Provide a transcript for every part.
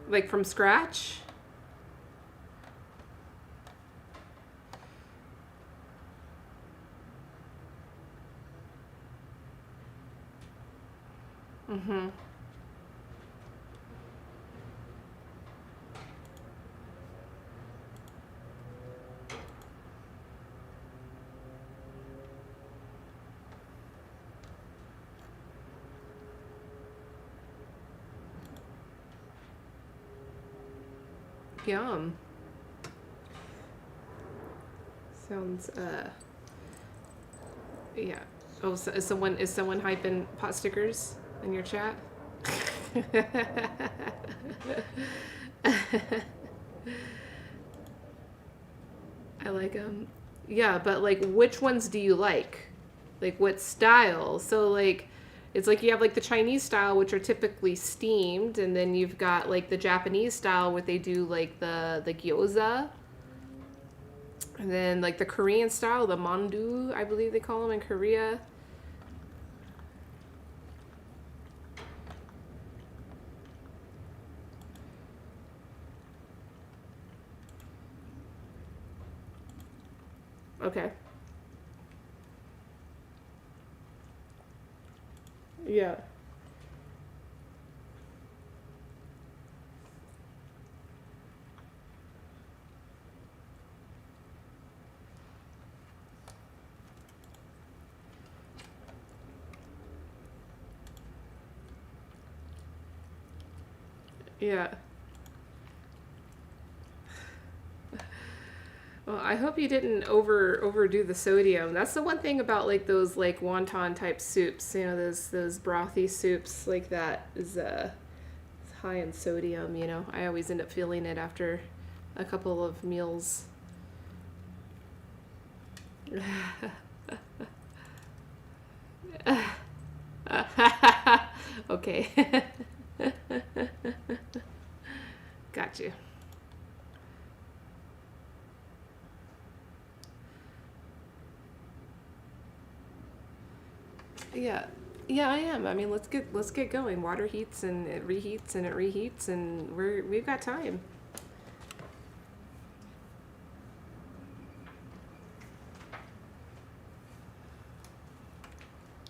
Like from scratch? Mm-hmm. Yum. Sounds yeah. Oh, so is someone hyping pot stickers in your chat? I like them. Yeah, but like which ones do you like? Like what style? So like it's like you have like the Chinese style, which are typically steamed, and then you've got like the Japanese style where they do like the gyoza. And then like the Korean style, the mandu, I believe they call them in Korea. Okay. Yeah. Yeah. Well, I hope you didn't overdo the sodium. That's the one thing about like those like wonton type soups, you know, those brothy soups like that is high in sodium, you know. I always end up feeling it after a couple of meals. Okay. Got you. Yeah. Yeah, I am. I mean, let's get going. Water heats and it reheats and it reheats and we've got time.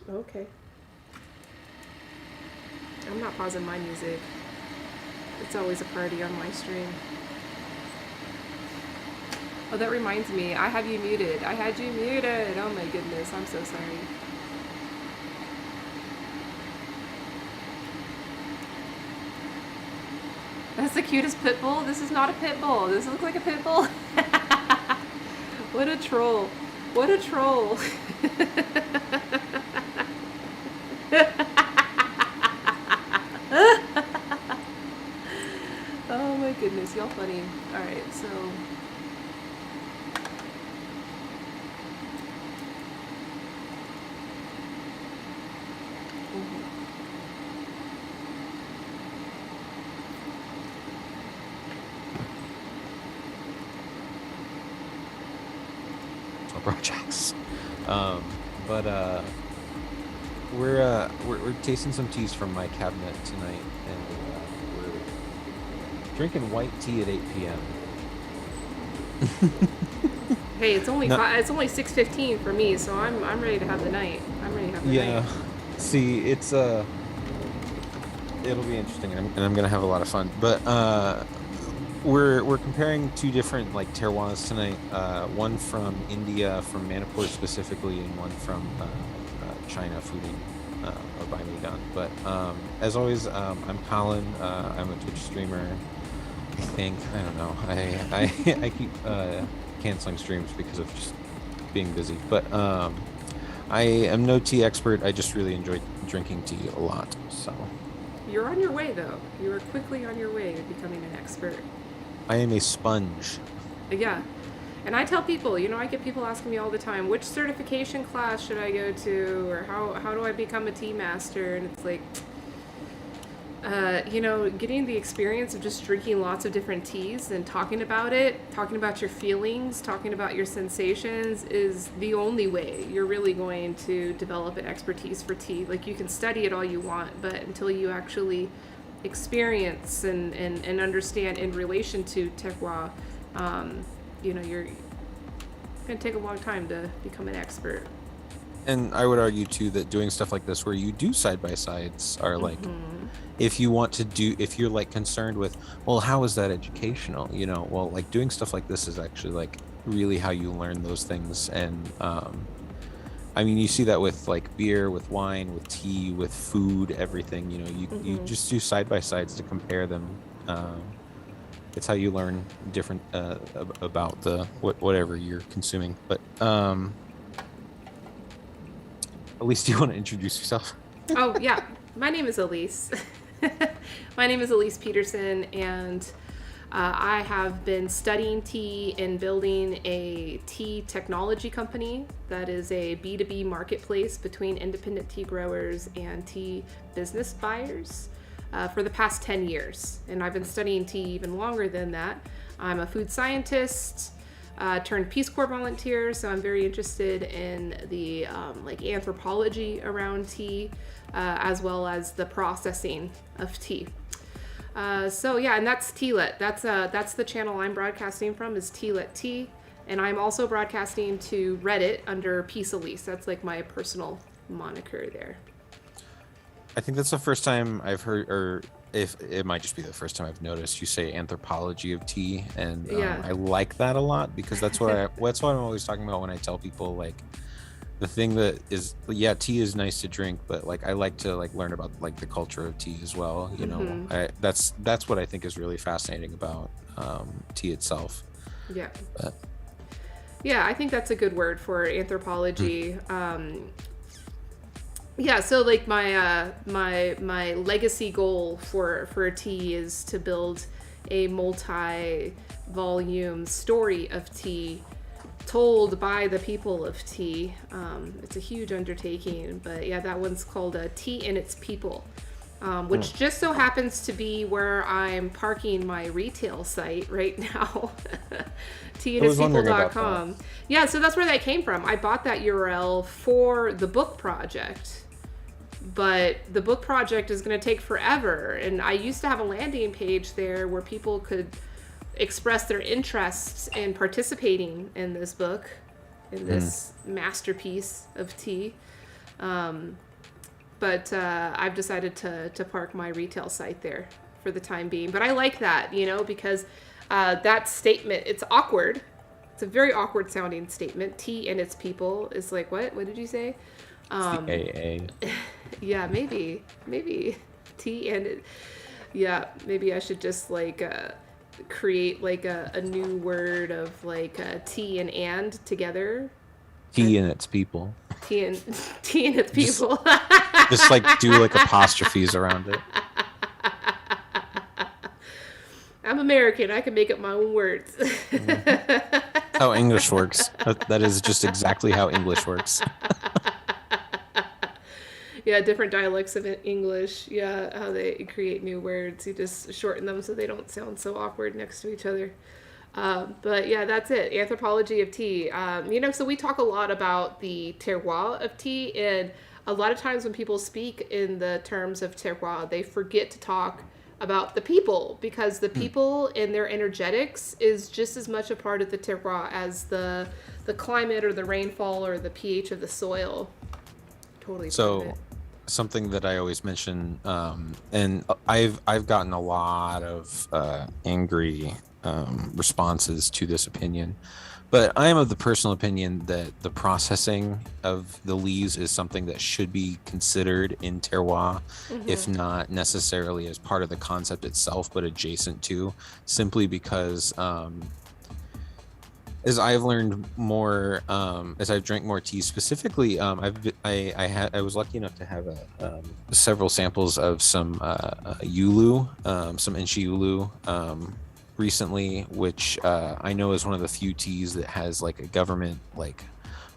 Okay. I'm not pausing my music. It's always a party on my stream. Oh, that reminds me. I have you muted. I had you muted. Oh my goodness. I'm so sorry. That's the cutest pit bull. This is not a pit bull. This looks like a pit bull. What a troll. What a troll. Oh my goodness, y'all funny. Alright, so projects. But we're tasting some teas from my cabinet tonight, and we're drinking white tea at 8 p.m. hey, it's only 6:15 for me, so I'm ready to have the night. I'm ready to have the night. Yeah. See, it's it'll be interesting, and I'm gonna have a lot of fun. But we're comparing two different like terroirs tonight. One from India, from Manipur specifically, and one from China, Fujian or Baimudan. But as always, I'm Colin. I'm a Twitch streamer. I think I don't know. I keep canceling streams because of just being busy. But I am no tea expert. I just really enjoy drinking tea a lot. So You're on your way, though. You are quickly on your way to becoming an expert. I am a sponge. Yeah. And I tell people, you know, I get people asking me all the time, which certification class should I go to, or how do I become a tea master? And it's like, Getting the experience of just drinking lots of different teas and talking about it, talking about your feelings, talking about your sensations is the only way you're really going to develop an expertise for tea. Like, you can study it all you want, but until you actually experience and understand in relation to terroir, you're going to take a long time to become an expert. And I would argue too that doing stuff like this where you do side by sides are like, if you're like concerned with, well, how is that educational? Well, like doing stuff like this is actually like really how you learn those things. And I mean, you see that with like beer, with wine, with tea, with food, everything. You just do side by sides to compare them. It's how you learn different about whatever you're consuming. But Elise, do you want to introduce yourself? Oh, yeah. My name is Elise. My name is Elise Peterson, and I have been studying tea and building a tea technology company that is a B2B marketplace between independent tea growers and tea business buyers for the past 10 years. And I've been studying tea even longer than that. I'm a food scientist, turned Peace Corps volunteer, so I'm very interested in the anthropology around tea, as well as the processing of tea. And that's Tealet. That's the channel I'm broadcasting from, is Tealet Tea, and I'm also broadcasting to Reddit under Peace Elise. That's like my personal moniker there. I think that's the first time I've heard, or if it might just be the first time I've noticed you say anthropology of tea, and I like that a lot, because that's what I'm always talking about when I tell people, like, the thing that is, tea is nice to drink, but like I like to like learn about like the culture of tea as well. That's what I think is really fascinating about tea itself. Yeah. Yeah, I think that's a good word for anthropology. So like my legacy goal for tea is to build a multi-volume story of tea told by the people of tea. It's a huge undertaking, but yeah, that one's called Tea and Its People, which just so happens to be where I'm parking my retail site right now. teanditspeople.com. Yeah, so that's where that came from. I bought that URL for the book project, but the book project is going to take forever, and I used to have a landing page there where people could express their interests in participating in this book, in this masterpiece of tea. But I've decided to park my retail site there for the time being. But I like that, because that statement, it's awkward. It's a very awkward sounding statement. Tea and its people is like, what? What did you say? It's the AA. Yeah, maybe tea and it. Yeah, maybe I should just like create like a new word of like tea and together. Tea and its people. Tea and its people. Just like do like apostrophes around it. I'm American. I can make up my own words. How English works. That is just exactly how English works. Yeah, different dialects of English. Yeah, how they create new words. You just shorten them so they don't sound so awkward next to each other. But yeah, that's it. Anthropology of tea. So we talk a lot about the terroir of tea, and a lot of times when people speak in the terms of terroir, they forget to talk about the people, because the people and their energetics is just as much a part of the terroir as the climate or the rainfall or the pH of the soil. Totally. So something that I always mention, and I've gotten a lot of angry responses to this opinion, but I am of the personal opinion that the processing of the leaves is something that should be considered in terroir, if not necessarily as part of the concept itself, but adjacent to, simply because as I've learned more, as I've drank more tea, specifically, I was lucky enough to have several samples of some Yulu, some Enshi Yulu, recently, which I know is one of the few teas that has like a government like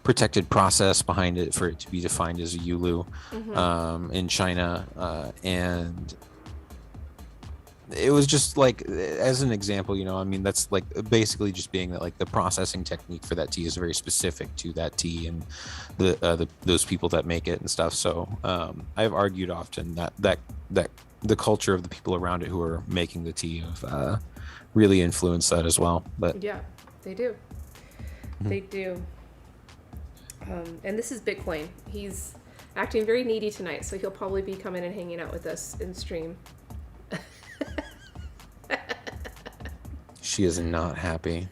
protected process behind it for it to be defined as a Yulu in China, and it was just like, as an example, I mean, that's like basically just being that like the processing technique for that tea is very specific to that tea and the those people that make it and stuff. So I've argued often that the culture of the people around it who are making the tea have really influenced that as well. But Yeah, they do. Mhm. They do. And this is Bitcoin. He's acting very needy tonight, so he'll probably be coming and hanging out with us in stream. She is not happy.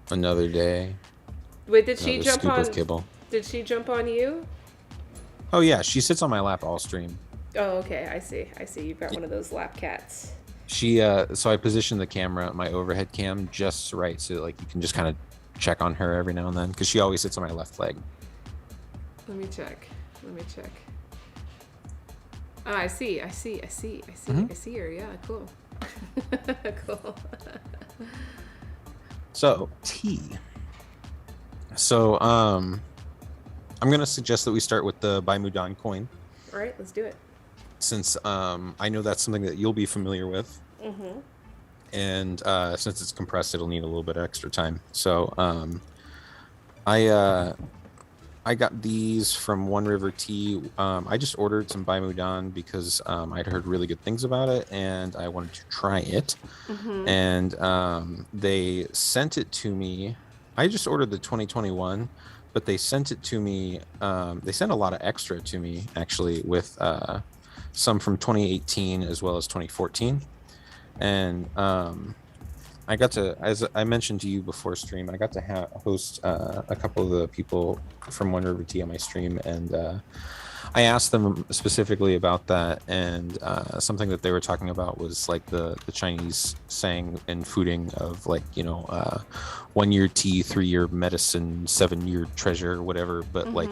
Another day. Wait, did she Another jump scoop on? of kibble. Did she jump on you? Oh yeah, she sits on my lap all stream. Oh, okay. I see. I see. You've got one of those lap cats. She so I positioned the camera, my overhead cam, just right so like you can just kind of check on her every now and then because she always sits on my left leg. Let me check. Oh, I see. Mhm. I see her. Yeah, cool. Cool. So tea. So I'm gonna suggest that we start with the Baimudan coin, All right, let's do it. since I know that's something that you'll be familiar with, Mm-hmm. and since it's compressed, it'll need a little bit of extra time. So I got these from One River Tea. I just ordered some Baimudan because I'd heard really good things about it and I wanted to try it. Mm-hmm. And they sent it to me. I just ordered the 2021, but they sent it to me. They sent a lot of extra to me, actually, with some from 2018 as well as 2014. And I got to, as I mentioned to you before stream, I got to host a couple of the people from One River Tea on my stream, and I asked them specifically about that. And something that they were talking about was like the Chinese saying and fooding of like 1 year tea, 3 year medicine, 7 year treasure, whatever. But like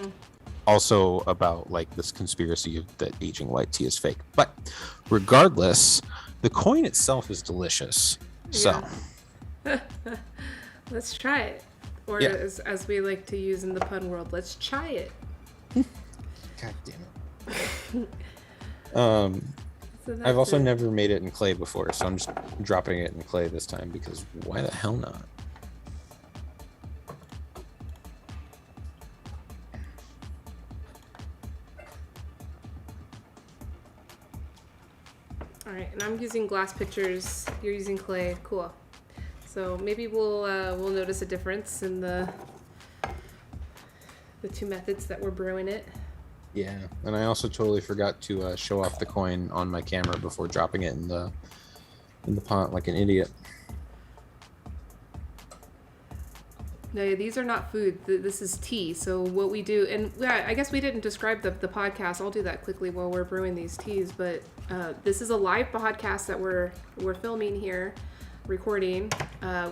also about like this conspiracy that aging white tea is fake. But regardless, the coin itself is delicious. So Yeah. Let's try it. Or Yeah. as we like to use in the pun world, let's try it. God damn it. So I've that's also it. never made it in clay before, so I'm just dropping it in clay this time because why the hell not? All right, and I'm using glass pitchers. You're using clay. Cool. So maybe we'll notice a difference in the two methods that we're brewing it. Yeah, and I also totally forgot to show off the coin on my camera before dropping it in the pot like an idiot. No, these are not food. This is tea. So what we do, and yeah, I guess we didn't describe the podcast. I'll do that quickly while we're brewing these teas. But this is a live podcast that we're filming here, recording,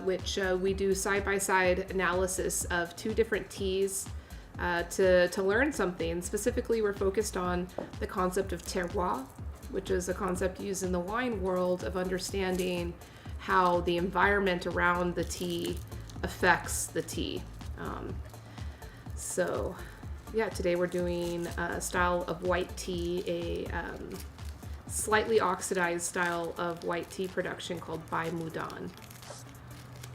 which we do side-by-side analysis of two different teas to learn something. Specifically, we're focused on the concept of terroir, which is a concept used in the wine world of understanding how the environment around the tea affects the tea. So yeah, today we're doing a style of white tea, a slightly oxidized style of white tea production called Baimudan.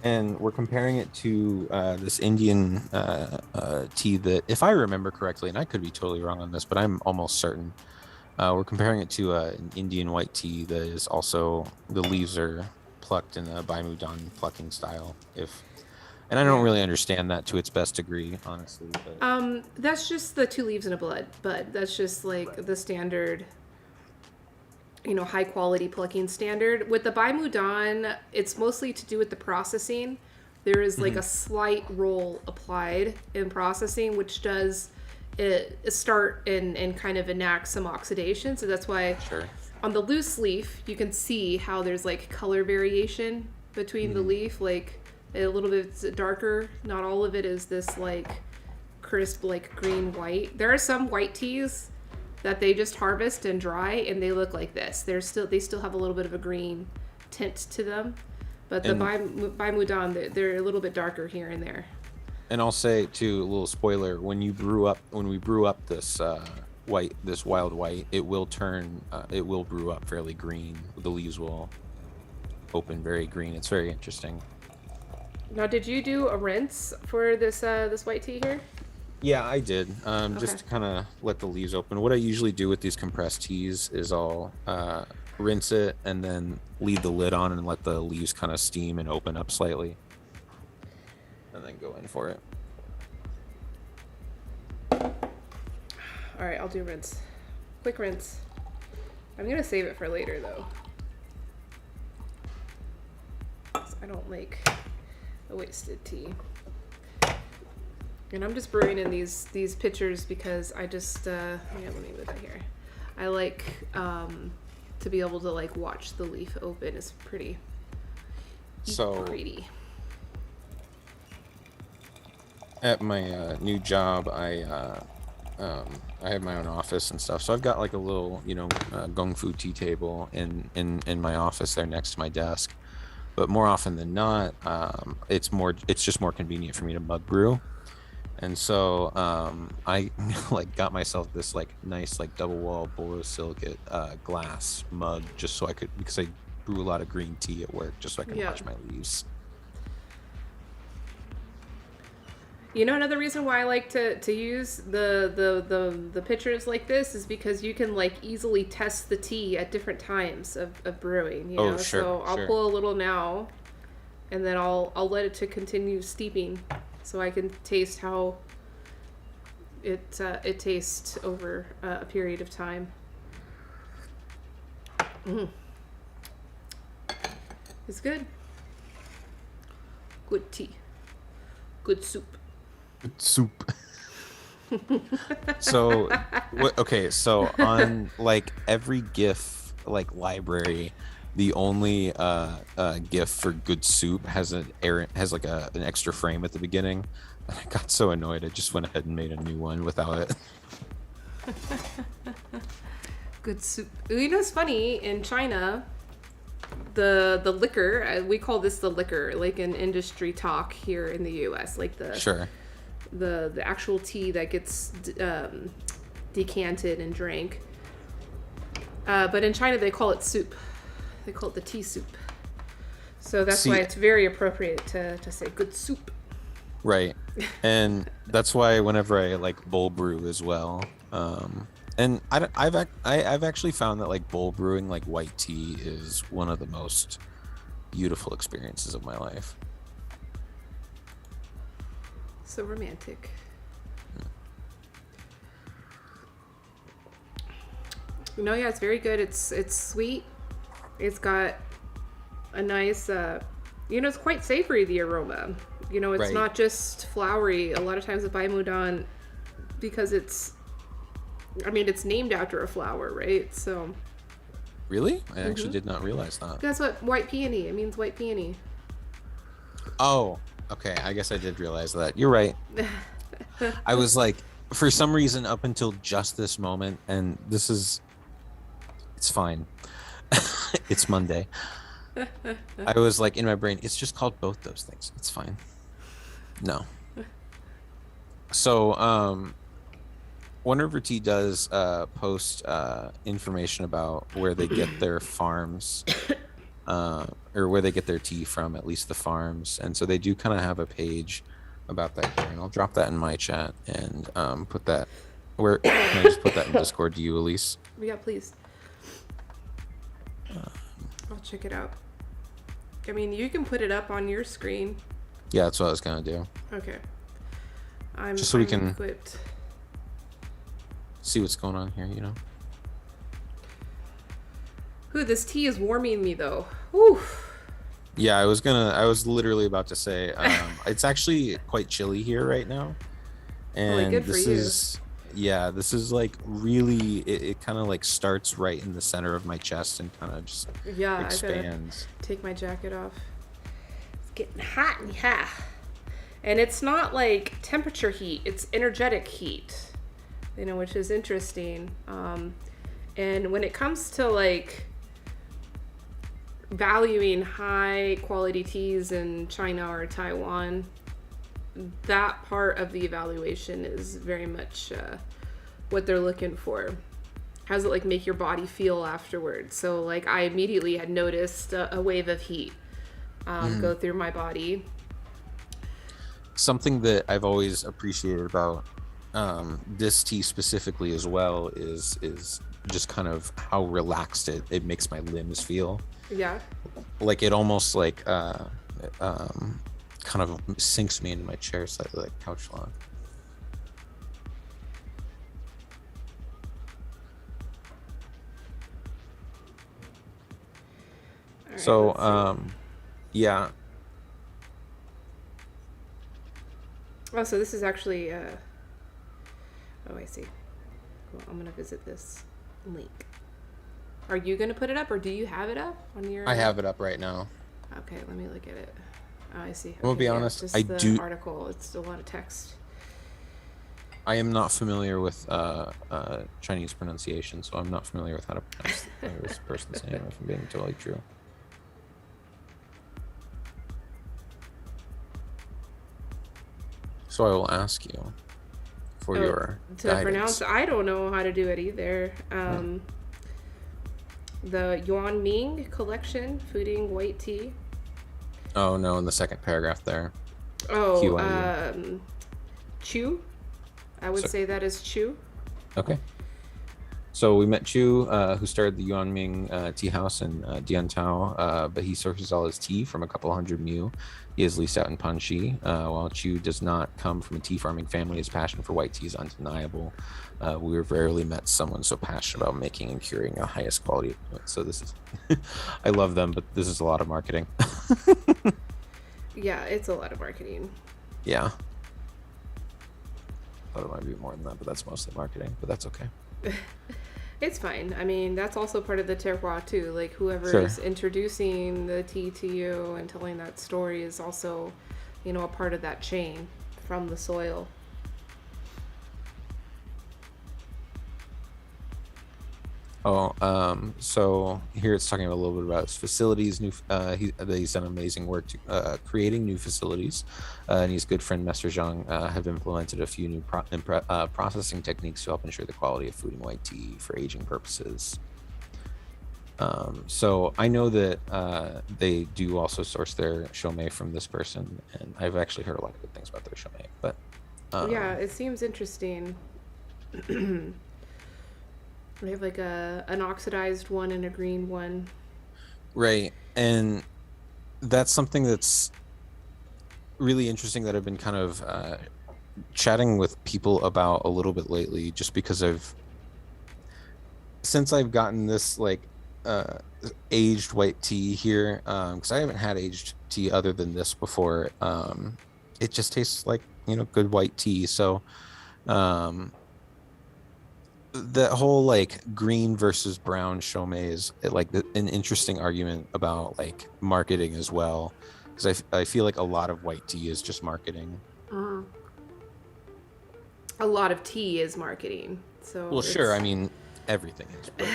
And we're comparing it to this Indian tea that, if I remember correctly, and I could be totally wrong on this, but I'm almost certain, we're comparing it to an Indian white tea that is also, the leaves are plucked in a Baimudan plucking style. And I don't really understand that to its best degree, honestly. But That's just the 2 leaves in a bud. That's just like the standard, high quality plucking standard. With the Baimudan, it's mostly to do with the processing. There is like a slight roll applied in processing, which does start and kind of enact some oxidation. So that's why on the loose leaf, you can see how there's like color variation between the leaf, like a little bit darker. Not all of it is this like crisp, like green white. There are some white teas that they just harvest and dry and they look like this. They still have a little bit of a green tint to them. But the Baimudan, they're a little bit darker here and there. And I'll say too, a little spoiler: when we brew up this this wild white, it will brew up fairly green. The leaves will open very green. It's very interesting. Now, did you do a rinse for this this white tea here? Yeah, I did. Okay. Just to kind of let the leaves open. What I usually do with these compressed teas is I'll rinse it and then leave the lid on and let the leaves kind of steam and open up slightly, and then go in for it. All right, I'll do rinse. Quick rinse. I'm gonna save it for later though. I don't like a wasted tea. And I'm just brewing in these pitchers because I just yeah, let me move that here. I like to be able to like watch the leaf open. It's pretty pretty. At my new job, I have my own office and stuff, so I've got like a little gong fu tea table in my office there next to my desk. But more often than not, it's just more convenient for me to mug brew. And so I like got myself this like nice like double wall borosilicate glass mug just so I could, because I brew a lot of green tea at work, just so I can watch my leaves. You know, another reason why I like to use the pitchers like this is because you can like easily test the tea at different times of brewing. You know? Sure. So I'll pull a little now, and then I'll let it to continue steeping, so I can taste how it tastes over a period of time. It's good. Good tea. Good soup. Soup. So so on like every GIF like library, the only GIF for good soup has an extra frame at the beginning. And I got so annoyed I just went ahead and made a new one without it. Good soup. You know, it's funny, in China, the liquor, we call this the liquor, like in industry talk here in the US, like the actual tea that gets decanted and drank. But in China, they call it soup. They call it the tea soup. So that's why it's very appropriate to say good soup. Right. And that's why whenever I like bowl brew as well, and I've actually found that like bowl brewing like white tea is one of the most beautiful experiences of my life. So romantic. No, yeah, it's very good. It's sweet. It's got a nice, it's quite savory, the aroma. You know, it's not just flowery. A lot of times with Baimudan, because it's named after a flower, right? So. Really? I actually did not realize that. That's what white peony. It means white peony. Oh, okay. I guess I did realize that. You're right. I was like, for some reason, up until just this moment, and it's fine. It's Monday. I was like in my brain, it's just called both those things. It's fine. No. So, One River Tea does post information about where they get their farms, or where they get their tea from, at least the farms. And so they do kind of have a page about that here. And I'll drop that in my chat and put that. Can I just put that in Discord to you, Elise? Yeah, please. I'll check it out. I mean, you can put it up on your screen. Yeah, that's what I was gonna do. Okay. Just so we can equipped. See what's going on here, you know. Ooh, this tea is warming me though. Ooh. Yeah, I was literally about to say, it's actually quite chilly here right now, and good for you. This is like really, it kind of like starts right in the center of my chest and kind of just expands. I gotta take my jacket off. It's getting hot in here. And it's not like temperature heat, it's energetic heat, which is interesting. And when it comes to like valuing high quality teas in China or Taiwan, that part of the evaluation is very much what they're looking for. How does it like make your body feel afterwards? So like I immediately had noticed a wave of heat go through my body. Something that I've always appreciated about this tea specifically as well is just kind of how relaxed it makes my limbs feel. Yeah. Like it almost like kind of sinks me into my chair slightly, like couch lock. Right, So yeah. Oh, so this is actually oh, I see. Cool. I'm gonna visit this link. Are you gonna put it up, or do you have it up on your? I have it up right now. Okay, let me look at it. Oh, I see. Okay, I'll be honest, just I the do. article. It's a lot of text. I am not familiar with Chinese pronunciation, so I'm not familiar with how to pronounce this person's name, if I'm being totally true. So I will ask you for your to guidance. pronounce. I don't know how to do it either. The Yuan Ming collection, fooding white tea. Oh no, in the second paragraph there. Oh, Chu. I would say that is Chu. Okay. So we met Chu, who started the Yuanming tea house in Diantao, but he sources all his tea from a couple hundred mu. He is leased out in Panxi. While Chu does not come from a tea farming family, his passion for white tea is undeniable. We have rarely met someone so passionate about making and curing the highest quality. So this is, I love them, but this is a lot of marketing. Yeah, it's a lot of marketing. Yeah. Thought it might be more than that, but that's mostly marketing, but that's okay. It's fine. I mean, that's also part of the terroir too. Like whoever is introducing the tea to you and telling that story is also, you know, a part of that chain from the soil. So here it's talking a little bit about his facilities. He's done amazing work to creating new facilities, and his good friend Mester Zhang have implemented a few new processing techniques to help ensure the quality of food and white tea for aging purposes. So I know that they do also source their shomei from this person, and I've actually heard a lot of good things about their shomei. But yeah, it seems interesting. They have like an oxidized one and a green one. Right. And that's something that's really interesting that I've been kind of chatting with people about a little bit lately, just because since I've gotten this like aged white tea here, because I haven't had aged tea other than this before. It just tastes like, you know, good white tea. So that whole like green versus brown shomei is an interesting argument about like marketing as well, because I feel like a lot of white tea is just marketing. A lot of tea is marketing. So well, sure, I mean everything is, but...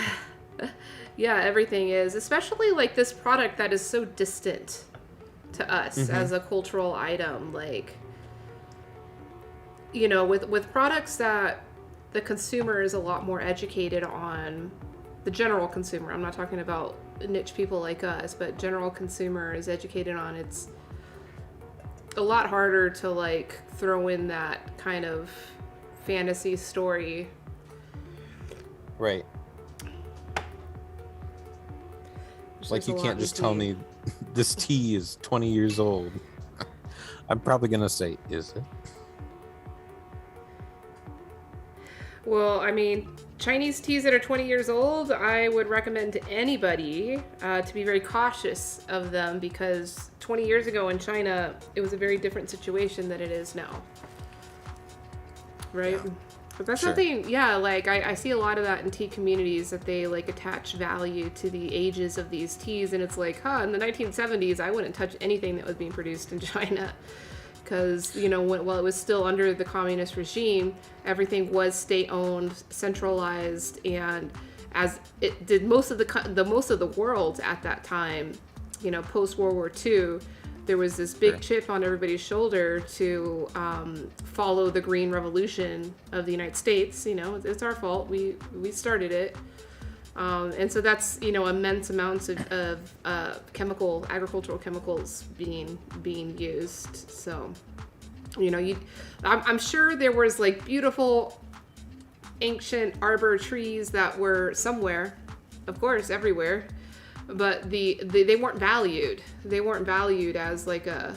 yeah, everything is, especially like this product that is so distant to us as a cultural item. Like, you know, with products that the consumer is a lot more educated on, the general consumer, I'm not talking about niche people like us, but general consumer is educated on, it's a lot harder to like throw in that kind of fantasy story. Right. Like you can't just tell me this tea is 20 years old. I'm probably gonna say, is it? Well, I mean, Chinese teas that are 20 years old, I would recommend to anybody to be very cautious of them, because 20 years ago in China, it was a very different situation than it is now. Right? Yeah. But that's something, yeah, like I see a lot of that in tea communities, that they like attach value to the ages of these teas, and it's like, in the 1970s, I wouldn't touch anything that was being produced in China. Because, you know, while it was still under the communist regime, everything was state-owned, centralized, and as it did most of the world at that time, you know, post-World War II, there was this big chip on everybody's shoulder to follow the green revolution of the United States. You know, it's our fault. We started it. And so that's, you know, immense amounts of agricultural chemicals being used. So, you know, I'm sure there was like beautiful ancient arbor trees that were somewhere, of course, everywhere, but they weren't valued. They weren't valued as like a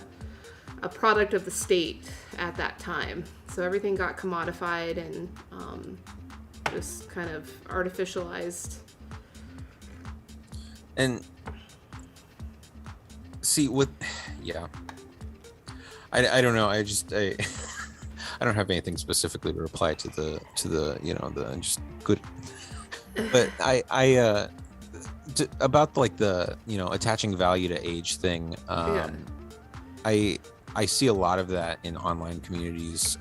product of the state at that time. So everything got commodified and just kind of artificialized. And see I don't know. I I don't have anything specifically to reply to the you know, the just good. But about like the, you know, attaching value to age thing. I see a lot of that in online communities.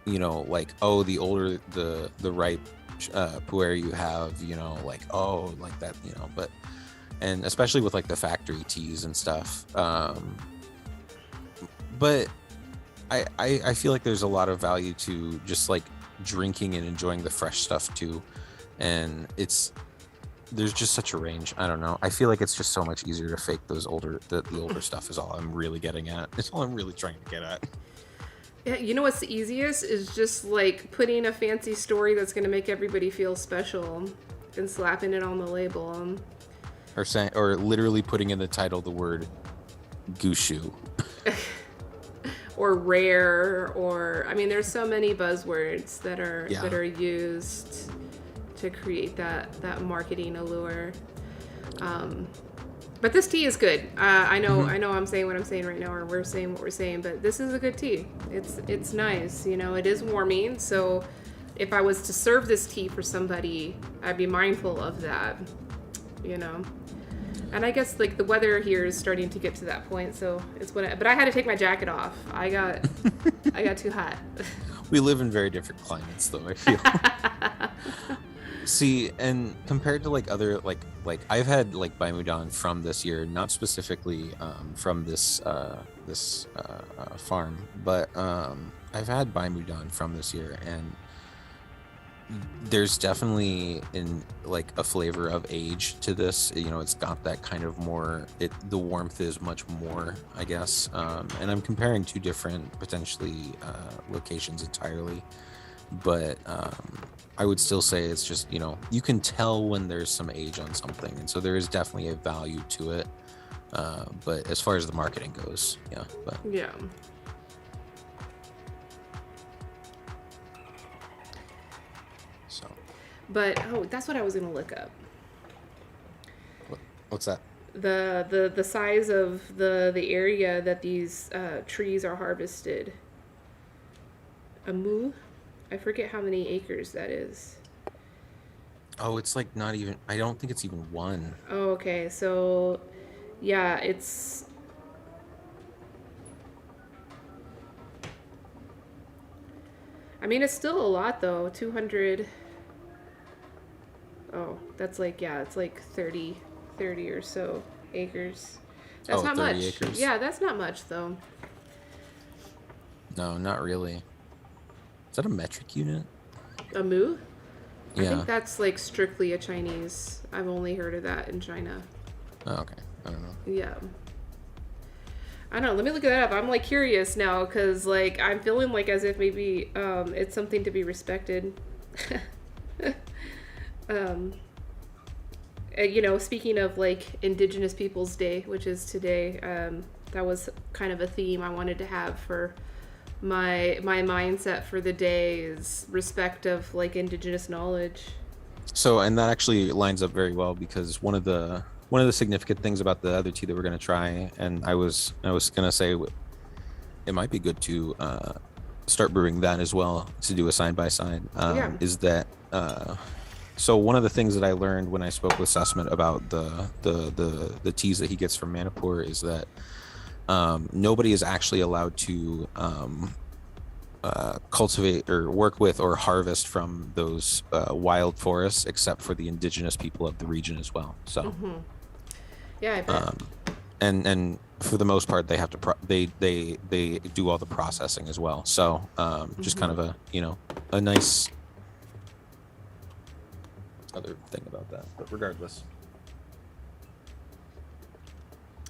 You know, like, oh, the older the ripe puer you have, you know, like, oh, like that, you know, and especially with like the factory teas and stuff. But I feel like there's a lot of value to just like drinking and enjoying the fresh stuff too. And there's just such a range. I don't know. I feel like it's just so much easier to fake those older stuff is all I'm really getting at. It's all I'm really trying to get at. Yeah, you know what's the easiest is just like putting a fancy story that's going to make everybody feel special and slapping it on the label. Or literally putting in the title the word gushu. Or rare, or I mean, there's so many buzzwords that are used to create that marketing allure. But this tea is good. I know I'm saying what I'm saying right now, or we're saying what we're saying, but this is a good tea. It's nice. You know, it is warming. So if I was to serve this tea for somebody, I'd be mindful of that. You know. And I guess like the weather here is starting to get to that point, so but I had to take my jacket off. I got too hot. We live in very different climates, though, I feel. See, and compared to like other like I've had like Baimudan from this year, not specifically from this farm, but I've had Baimudan from this year, and there's definitely a flavor of age to this. You know, it's got that kind of more. The warmth is much more, I guess. And I'm comparing two different potentially locations entirely, but I would still say it's just, you know, you can tell when there's some age on something, and so there is definitely a value to it. But as far as the marketing goes, yeah. But that's what I was gonna look up. What's that? The size of the area that these trees are harvested. A mu? I forget how many acres that is. Oh, it's like not even. I don't think it's even one. Oh, okay. So, yeah, it's. I mean, it's still a lot though. 200. Oh, that's like, yeah, it's like 30 or so acres. That's not 30 much. Acres. Yeah, that's not much though. No, not really. Is that a metric unit? A mu? Yeah. I think that's like strictly a Chinese. I've only heard of that in China. Oh, okay. I don't know. Yeah. I don't know. Let me look that up. I'm like curious now because like I'm feeling like as if maybe it's something to be respected. You know, speaking of like Indigenous Peoples Day, which is today, that was kind of a theme I wanted to have for my mindset for the day is respect of like Indigenous knowledge. So, and that actually lines up very well because one of the significant things about the other tea that we're going to try, and I was going to say it might be good to start brewing that as well, to do a side by side. Is that so one of the things that I learned when I spoke with Sussman about the teas that he gets from Manipur is that nobody is actually allowed to cultivate or work with or harvest from those wild forests except for the indigenous people of the region as well. So Yeah, I bet. and for the most part, they have to they do all the processing as well. So just kind of a a nice other thing about that. But regardless,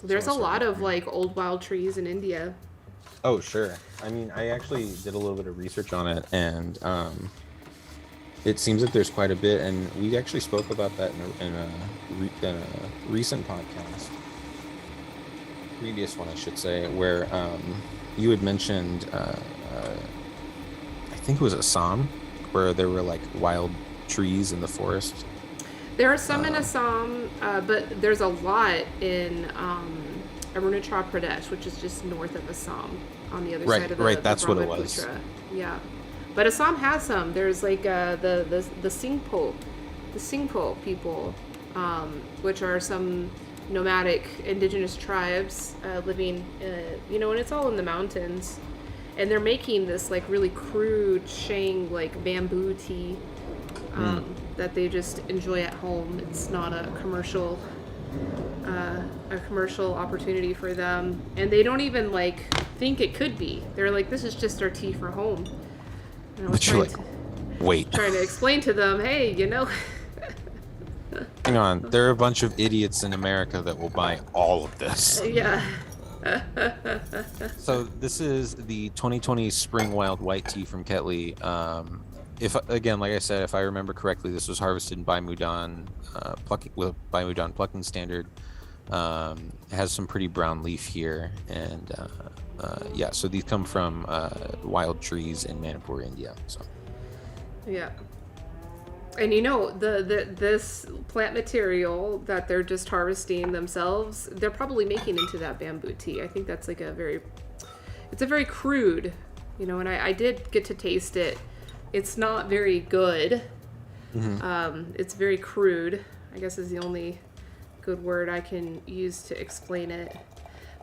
There's a lot of like old wild trees in India. Oh, sure. I mean, I actually did a little bit of research on it, and it seems that there's quite a bit, and we actually spoke about that in a recent podcast, previous one, I should say, where you had mentioned, I think it was Assam, where there were like wild trees in the forest. There are some in Assam, but there's a lot in Arunachal Pradesh, which is just north of Assam, on the other side of the that's what it was. Brahmaputra. Yeah, but Assam has some. There's like the Singpo people, which are some nomadic indigenous tribes living, and it's all in the mountains, and they're making this like really crude sheng like bamboo tea that they just enjoy at home. It's not a commercial opportunity for them, and they don't even like think it could be. They're like, this is just our tea for home. And I was trying to explain to them, hey, hang on, there are a bunch of idiots in America that will buy all of this. Yeah. So this is the 2020 Spring Wild White Tea from Ketley. If again, like I said, if I remember correctly, this was harvested in Baimudan, Baimudan plucking standard. It has some pretty brown leaf here, and so these come from wild trees in Manipur, India. So yeah, and this plant material that they're just harvesting themselves, they're probably making into that bamboo tea. I think that's like it's a very crude, and I did get to taste it. It's not very good. Mm-hmm. It's very crude, I guess is the only good word I can use to explain it.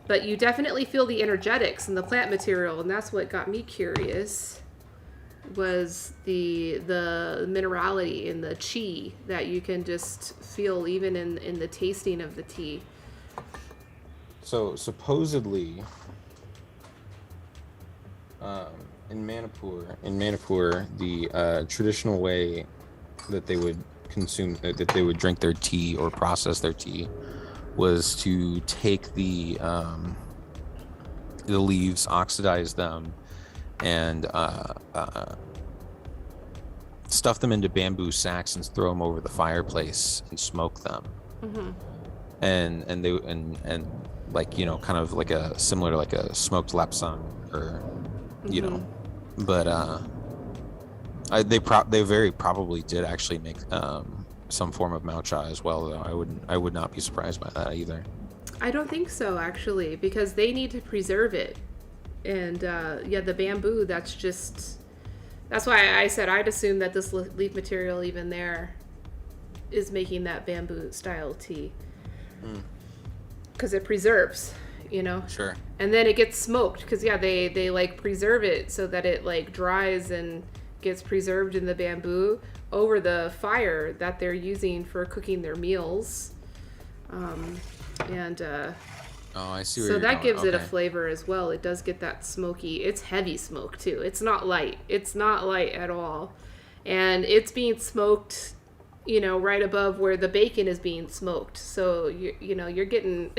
But you definitely feel the energetics in the plant material, and that's what got me curious, was the minerality in the chi that you can just feel even in the tasting of the tea. So supposedly, in Manipur, the traditional way that they would consume, that they would drink their tea or process their tea, was to take the leaves, oxidize them, and stuff them into bamboo sacks and throw them over the fireplace and smoke them. Mm-hmm. And like kind of like similar to like a smoked lapsang, or but they very probably did actually make some form of mao-cha as well, though I would not be surprised by that either. I don't think so, actually, because they need to preserve it. And the bamboo, that's why I said I'd assume that this leaf material even there is making that bamboo style tea, because it preserves, Sure. And then it gets smoked, because they like preserve it so that it like dries and gets preserved in the bamboo over the fire that they're using for cooking their meals. I see. So that gives it a flavor as well. It does get that smoky. It's heavy smoke too. It's not light. It's not light at all. And it's being smoked, right above where the bacon is being smoked. So you're getting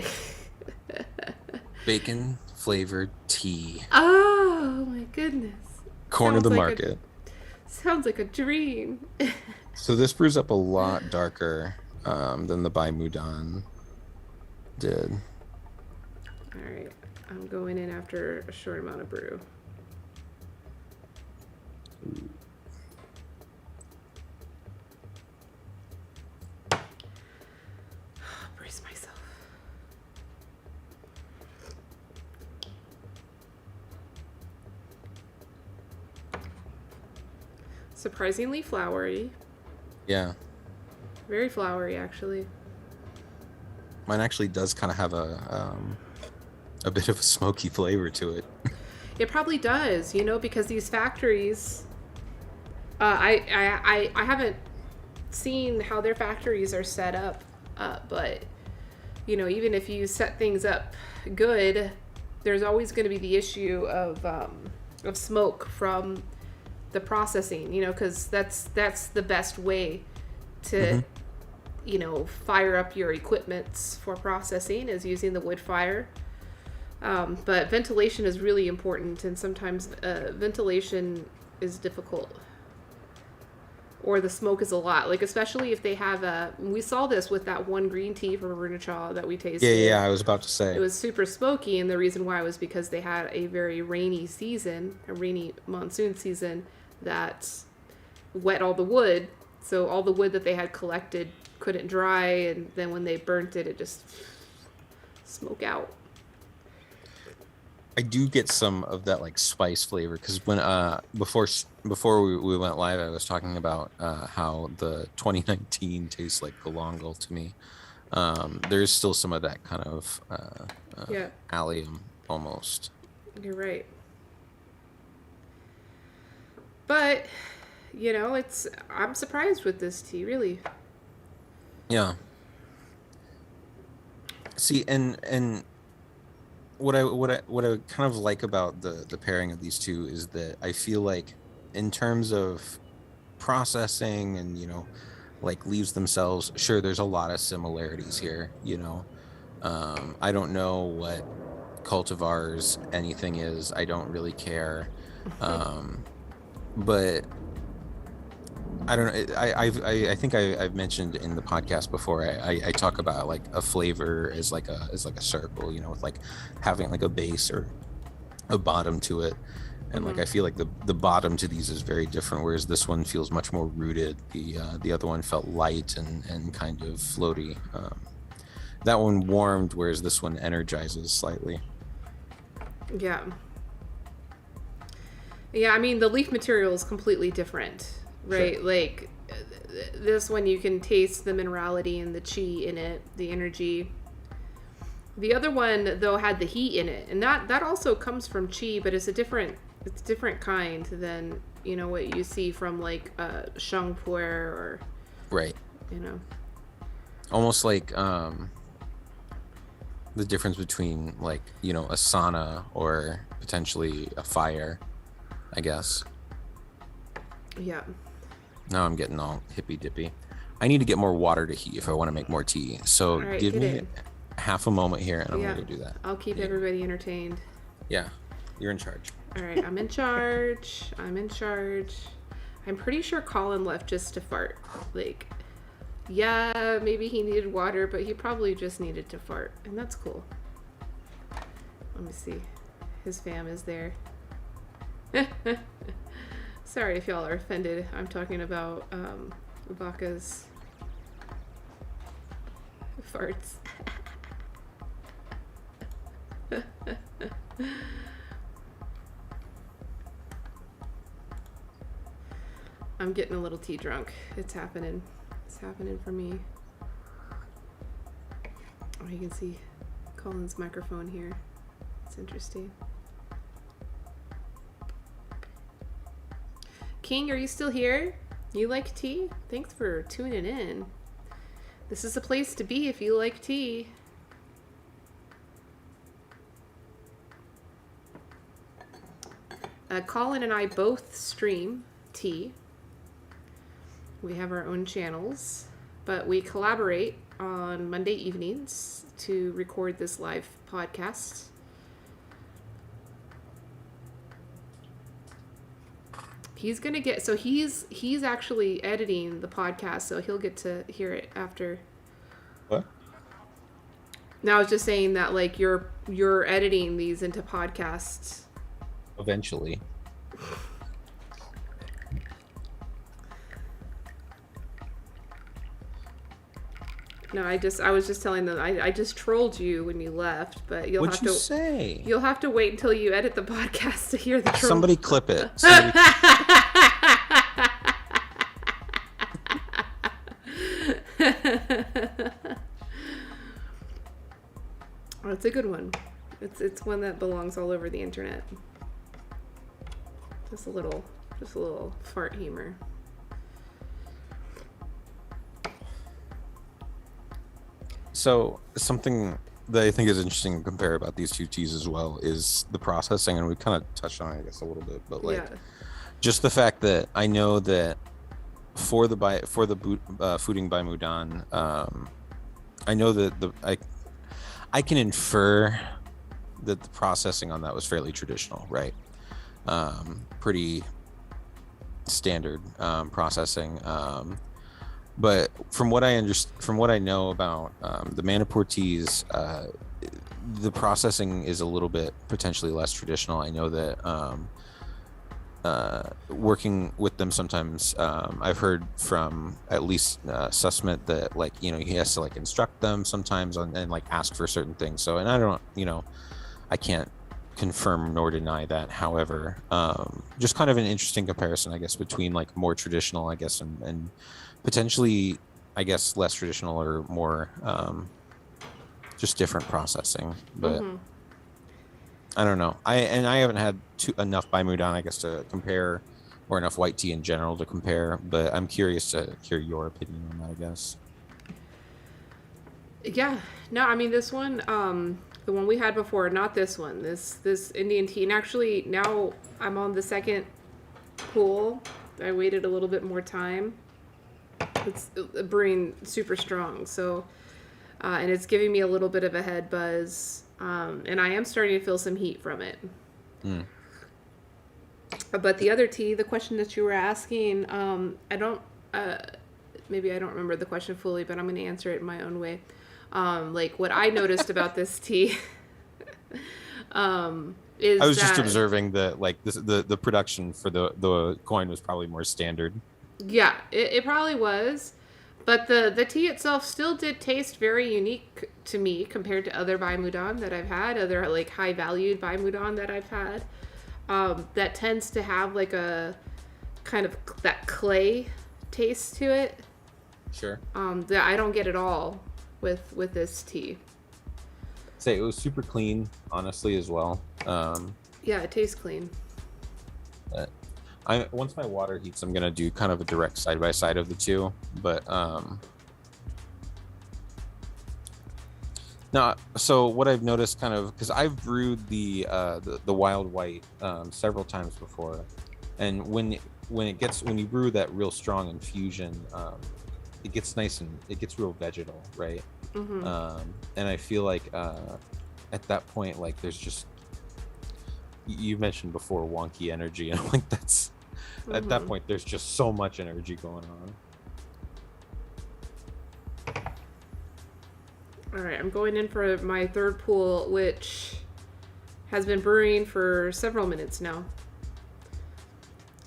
bacon flavored tea. Oh my goodness. Corner of the market. Sounds like a dream. So this brews up a lot darker than the Baimudan did. All right, I'm going in after a short amount of brew. Brace myself. Surprisingly flowery. Yeah. Very flowery, actually. Mine actually does kind of have a bit of a smoky flavor to it. It probably does, because these factories, I haven't seen how their factories are set up, but even if you set things up good, there's always going to be the issue of smoke from the processing, because that's the best way to, fire up your equipment for processing is using the wood fire. But ventilation is really important, and sometimes ventilation is difficult. Or the smoke is a lot, like especially if they have we saw this with that one green tea from Arunachal that we tasted. Yeah, I was about to say. It was super smoky, and the reason why was because they had a very rainy season, a rainy monsoon season that wet all the wood. So all the wood that they had collected couldn't dry, and then when they burnt it, it just smoke out. I do get some of that like spice flavor because when before we went live, I was talking about how the 2019 tastes like galangal to me. There's still some of that kind of allium almost. You're right. But I'm surprised with this tea, really. Yeah. See, and what I kind of like about the pairing of these two is that I feel like in terms of processing and like leaves themselves, sure, there's a lot of similarities here. I don't know what cultivars anything is. I don't really care. But I don't know. I think I've mentioned in the podcast before. I talk about like a flavor as like a circle, with like having like a base or a bottom to it, and like I feel like the bottom to these is very different. Whereas this one feels much more rooted. The other one felt light and kind of floaty. That one warmed, whereas this one energizes slightly. Yeah. Yeah, I mean the leaf material is completely different. Right, sure. Like this one you can taste the minerality and the chi in it, the energy. The other one though had the heat in it, and that also comes from chi, but it's a different kind than what you see from like shangpuer or right. Almost like the difference between like a sauna or potentially a fire, I guess. Yeah. Now I'm getting all hippy dippy. I need to get more water to heat if I want to make more tea. So right, give me half a moment here and I'm going to do that. I'll keep everybody entertained. Yeah, you're in charge. All right, I'm in charge. I'm pretty sure Colin left just to fart. Like, yeah, maybe he needed water, but he probably just needed to fart. And that's cool. Let me see. His fam is there. Sorry if y'all are offended. I'm talking about Vaka's farts. I'm getting a little tea drunk. It's happening. It's happening for me. Oh, you can see Colin's microphone here. It's interesting. King, are you still here? You like tea? Thanks for tuning in. This is a place to be if you like tea. Colin and I both stream tea. We have our own channels, but we collaborate on Monday evenings to record this live podcast. He's gonna get, so he's actually editing the podcast, so he'll get to hear it after. What? Now I was just saying that like you're editing these into podcasts. Eventually. No, I was just telling them I just trolled you when you left, but What'd you say? You'll have to wait until you edit the podcast to hear the troll. Somebody clip it. Oh, it's a good one. It's one that belongs all over the internet. Just a little fart humor. So something that I think is interesting to compare about these two teas as well is the processing, and we kind of touched on it, I guess, a little bit, but like Yeah. just the fact that I know that for the Fooding by Mudan, I know that I can infer that the processing on that was fairly traditional, right? Pretty standard processing. But from what I know about the Manipur teas, the processing is a little bit potentially less traditional. I know that working with them sometimes, I've heard from at least Sussman that like he has to like instruct them sometimes and like ask for certain things. So and I don't I can't confirm nor deny that. However, just kind of an interesting comparison, I guess, between like more traditional, I guess, and potentially, I guess, less traditional or more just different processing. But I don't know. I haven't had enough Baimudan, I guess, to compare, or enough white tea in general to compare. But I'm curious to hear your opinion on that, I guess. Yeah. No, I mean this one, the one we had before, not this one. This Indian tea, and actually now I'm on the second pool. I waited a little bit more time. It's brewing super strong, so and it's giving me a little bit of a head buzz, and I am starting to feel some heat from it. Mm. But the other tea, the question that you were asking, I don't, maybe I don't remember the question fully, but I'm going to answer it in my own way. Like what I noticed about this tea is I was that, just observing that like the production for the coin was probably more standard. yeah, it probably was. But the tea itself still did taste very unique to me compared to other Baimudan that I've had, other like high valued Baimudan that I've had. That tends to have like a kind of that clay taste to it. Sure. That I don't get at all with this tea. Say it was super clean, honestly, as well. Yeah, it tastes clean. But once my water heats, I'm gonna do kind of a direct side by side of the two. But no, so what I've noticed, kind of, because I've brewed the wild white several times before, and when you brew that real strong infusion, it gets nice and it gets real vegetal, right? And I feel like at that point, like there's just, you mentioned before, wonky energy, and I'm like, that's at that point there's just so much energy going on. All right, I'm going in for my third pool, which has been brewing for several minutes now.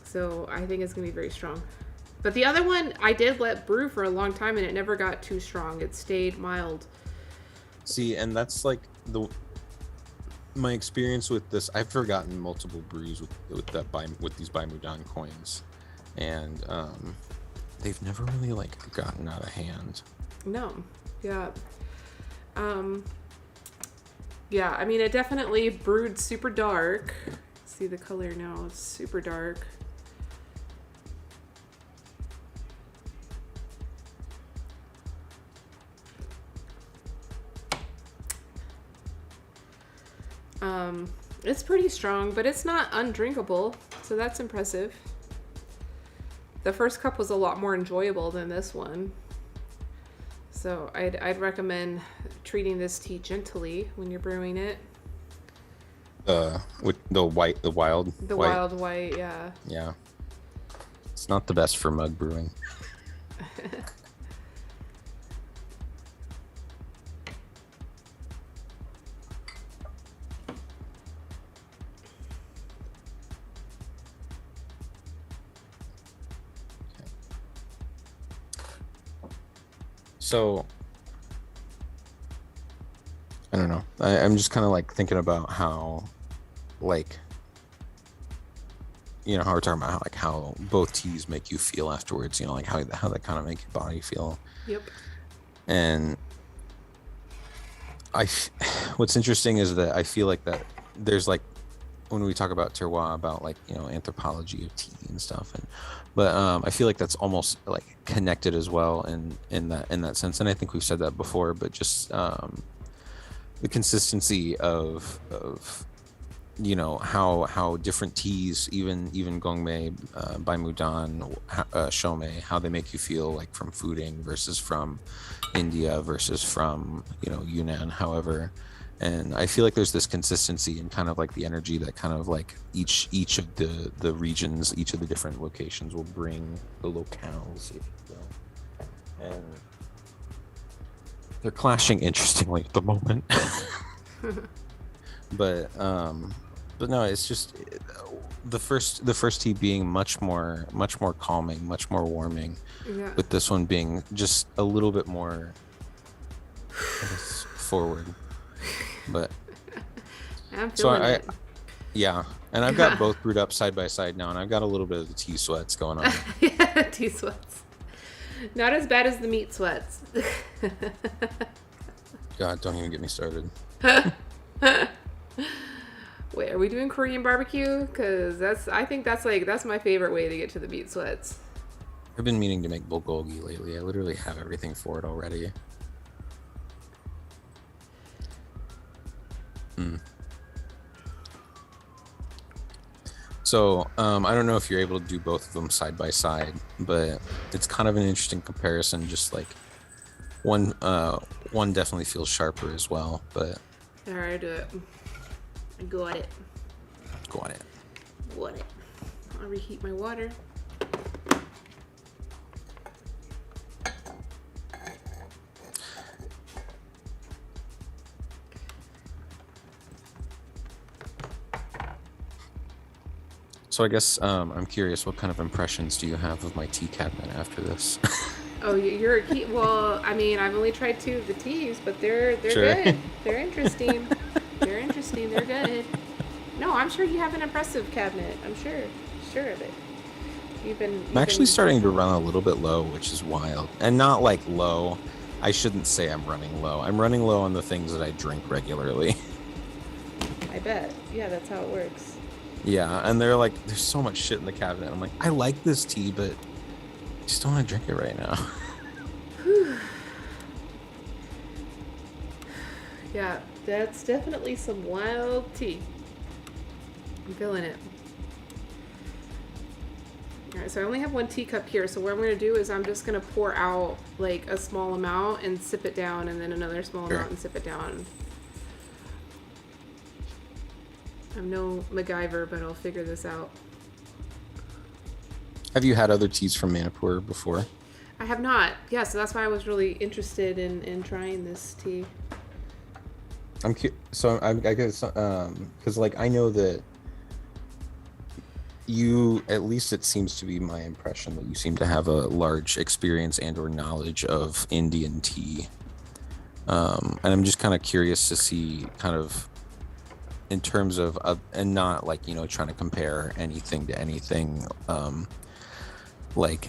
So I think it's going to be very strong. But the other one I did let brew for a long time, and it never got too strong. It stayed mild. See, and that's like my experience with this. I've forgotten multiple brews with these Baimudan coins, and they've never really like gotten out of hand. No, yeah. Yeah, I mean, it definitely brewed super dark. See the color now, it's super dark. It's pretty strong, but it's not undrinkable, so that's impressive. The first cup was a lot more enjoyable than this one. So I'd recommend treating this tea gently when you're brewing it. With the wild white, yeah. Yeah. It's not the best for mug brewing. So I don't know. I'm just kind of like thinking about how, like, how we're talking about how both teas make you feel afterwards. Like how they kind of make your body feel. Yep. And what's interesting is that I feel like that there's like when we talk about terroir, about like, you know, anthropology of tea and stuff, but I feel like that's almost like connected as well in that sense, and I think we've said that before, but just the consistency of you know how different teas, even Gongmei, Baimudan, Shomei, how they make you feel, like from Fuding versus from India versus from, you know, Yunnan, however. And I feel like there's this consistency and kind of like the energy that kind of like each of the regions, each of the different locations will bring the locales, if you will. And they're clashing interestingly at the moment. But no, it's just the first tea being much more calming, much more warming, with this one being just a little bit more, I guess, forward. But I'm feeling it. Yeah, and I've got both brewed up side by side now, and I've got a little bit of the tea sweats going on. Yeah, tea sweats. Not as bad as the meat sweats. God, don't even get me started. Wait, are we doing Korean barbecue? Because I think that's my favorite way to get to the meat sweats. I've been meaning to make bulgogi lately. I literally have everything for it already. So I don't know if you're able to do both of them side by side, but it's kind of an interesting comparison. Just like one definitely feels sharper as well. But all right, do it. Got it. Got it. Got it. I'll reheat my water. So I guess I'm curious, what kind of impressions do you have of my tea cabinet after this? Oh, you're a key. Well, I mean, I've only tried 2 of the teas, but they're Sure. good. They're interesting. They're interesting. They're good. No, I'm sure you have an impressive cabinet. I'm sure of it. I'm actually starting to run a little bit low, which is wild. And not like low. I shouldn't say I'm running low. I'm running low on the things that I drink regularly. I bet. Yeah, that's how it works. Yeah, and they're like, there's so much shit in the cabinet. I'm like, I like this tea, but I just don't want to drink it right now. Yeah, that's definitely some wild tea. I'm feeling it. All right, so I only have 1 teacup here. So what I'm going to do is I'm just going to pour out like a small amount and sip it down, and then another small amount and sip it down. I'm no MacGyver, but I'll figure this out. Have you had other teas from Manipur before? I have not. Yeah, so that's why I was really interested in trying this tea. I guess because like I know that you, at least it seems to be my impression, that you seem to have a large experience and or knowledge of Indian tea, and I'm just kind of curious to see kind of in terms of and not like, you know, trying to compare anything to anything, like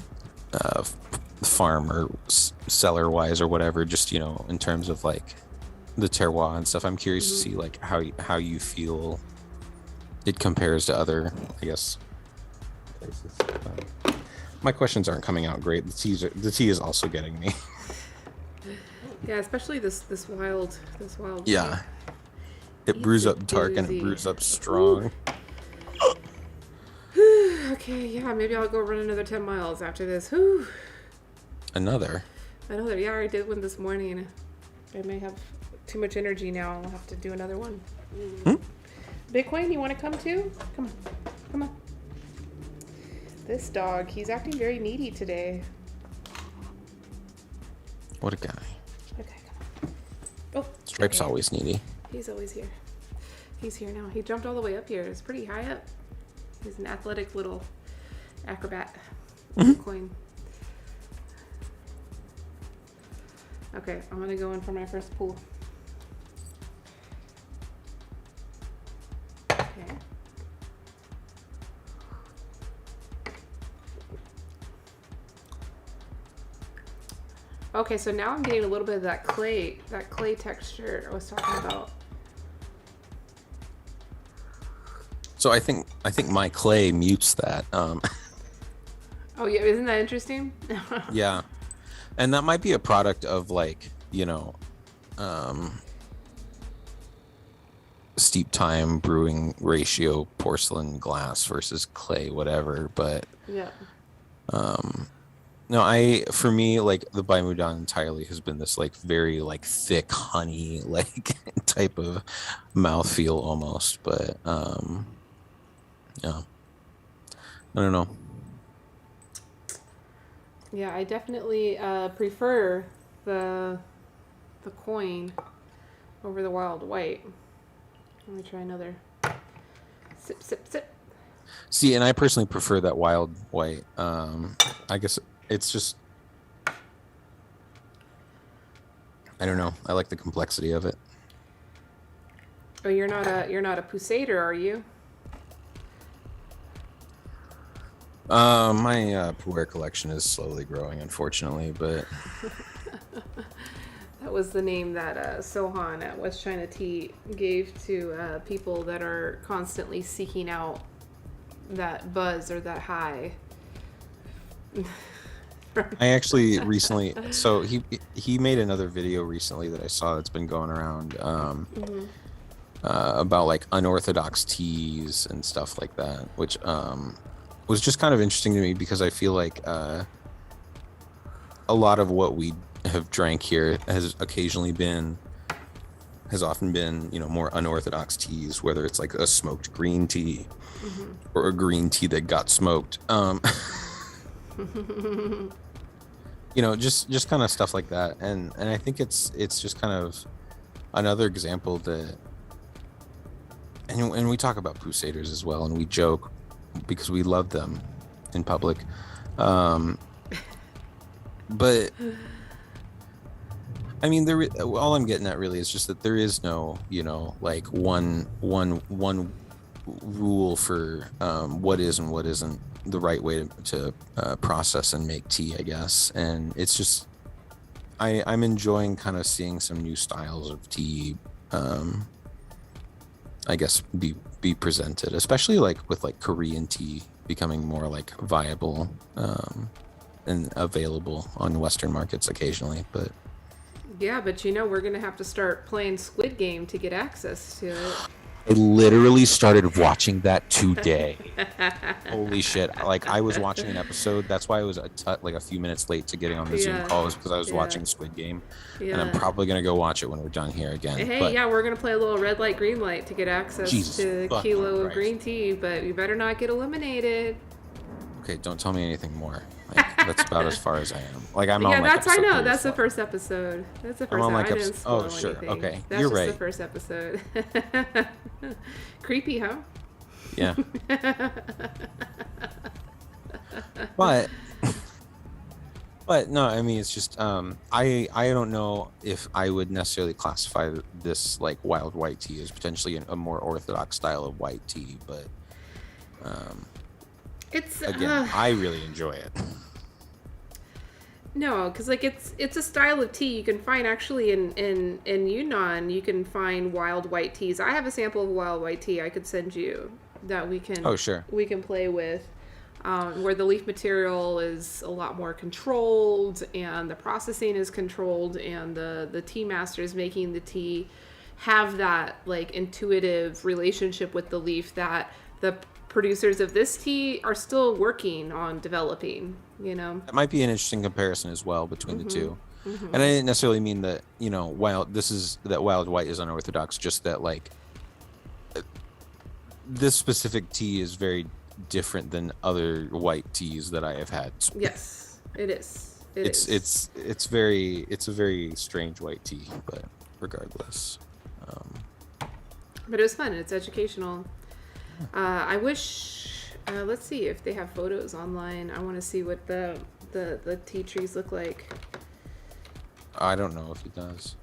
farm or seller wise or whatever, just, you know, in terms of like the terroir and stuff. I'm curious to see like how you feel it compares to other, I guess, places. My questions aren't coming out great. The tea is also getting me. Yeah, especially this wild Yeah. It brews up dark and it brews up strong. Okay, yeah, maybe I'll go run another 10 miles after this. Whew. Another? Yeah, I already did one this morning. I may have too much energy now. I'll have to do another one. Bitcoin, you want to come too? Come on. This dog, he's acting very needy today. What a guy. Okay, come on. Oh, Stripe's always needy. He's always here. He's here now. He jumped all the way up here. It's pretty high up. He's an athletic little acrobat. Bitcoin. Okay, I'm gonna go in for my first pool. Okay. Okay, so now I'm getting a little bit of that clay texture I was talking about. So I think my clay mutes that. Oh yeah, isn't that interesting? Yeah, and that might be a product of like, um, steep time brewing ratio porcelain glass versus clay, whatever. But Yeah. um, no, for me, like the Baimudan entirely has been this like very like thick honey like type of mouthfeel almost. But yeah, I don't know. Yeah, I definitely prefer the the coin over the wild white. Let me try another. Sip, sip, sip. See, and I personally prefer that wild white. I guess it's just, I don't know. I like the complexity of it. Oh, you're not a poussader, are you? My puer collection is slowly growing, unfortunately, but That was the name that Sohan at West China Tea gave to people that are constantly seeking out that buzz or that high. I actually recently, so he made another video recently that I saw that's been going around Mm-hmm. about like unorthodox teas and stuff like that, which was just kind of interesting to me because I feel like a lot of what we have drank here has often been, more unorthodox teas, whether it's like a smoked green tea Mm-hmm. or a green tea that got smoked. Just kind of stuff like that. And I think it's just kind of another example that, and we talk about poussaders as well, and we joke because we love them in public. But I mean, all I'm getting at really is just that there is no, like one rule for what is and what isn't the right way to process and make tea, I guess. And it's just, I'm enjoying kind of seeing some new styles of tea, I guess, be presented, especially like with like Korean tea becoming more like viable and available on Western markets occasionally, but. Yeah, but we're gonna have to start playing Squid Game to get access to it. I literally started watching that today. Holy shit. Like, I was watching an episode. That's why I was like a few minutes late to getting on the Zoom Yeah. call, was because I was Yeah. watching Squid Game. And I'm Yeah. probably going to go watch it when we're done here again. Hey, But yeah, we're gonna play a little red light, green light to get access Jesus to a fucking kilo of Christ. green tea, but you better not get eliminated. okay, don't tell me anything more. Like, that's about as far as I am. Like, I'm Yeah, on like that's I episode know. 3 or That's the 4. first episode. That's the first. on, like, I didn't spoil oh, sure. anything. Okay, That's you're just the right. first episode. Creepy, huh? Yeah. But no, I mean, it's just I don't know if I would necessarily classify this like wild white tea as potentially a more orthodox style of white tea, but It's again, I really enjoy it. no, because like it's a style of tea you can find actually in Yunnan. You can find wild white teas. I have a sample of wild white tea I could send you that we can. Oh, sure. We can play with. Where the leaf material is a lot more controlled and the processing is controlled and the tea masters making the tea have that like intuitive relationship with the leaf that the producers of this tea are still working on developing, That might be an interesting comparison as well between the two. And I didn't necessarily mean that, wild white is unorthodox, just that like this specific tea is very different than other white teas that I have had. Yes, it is. It's a very strange white tea, but regardless. But it was fun. It's educational. I wish. Let's see if they have photos online. I want to see what the tea trees look like. I don't know if it does.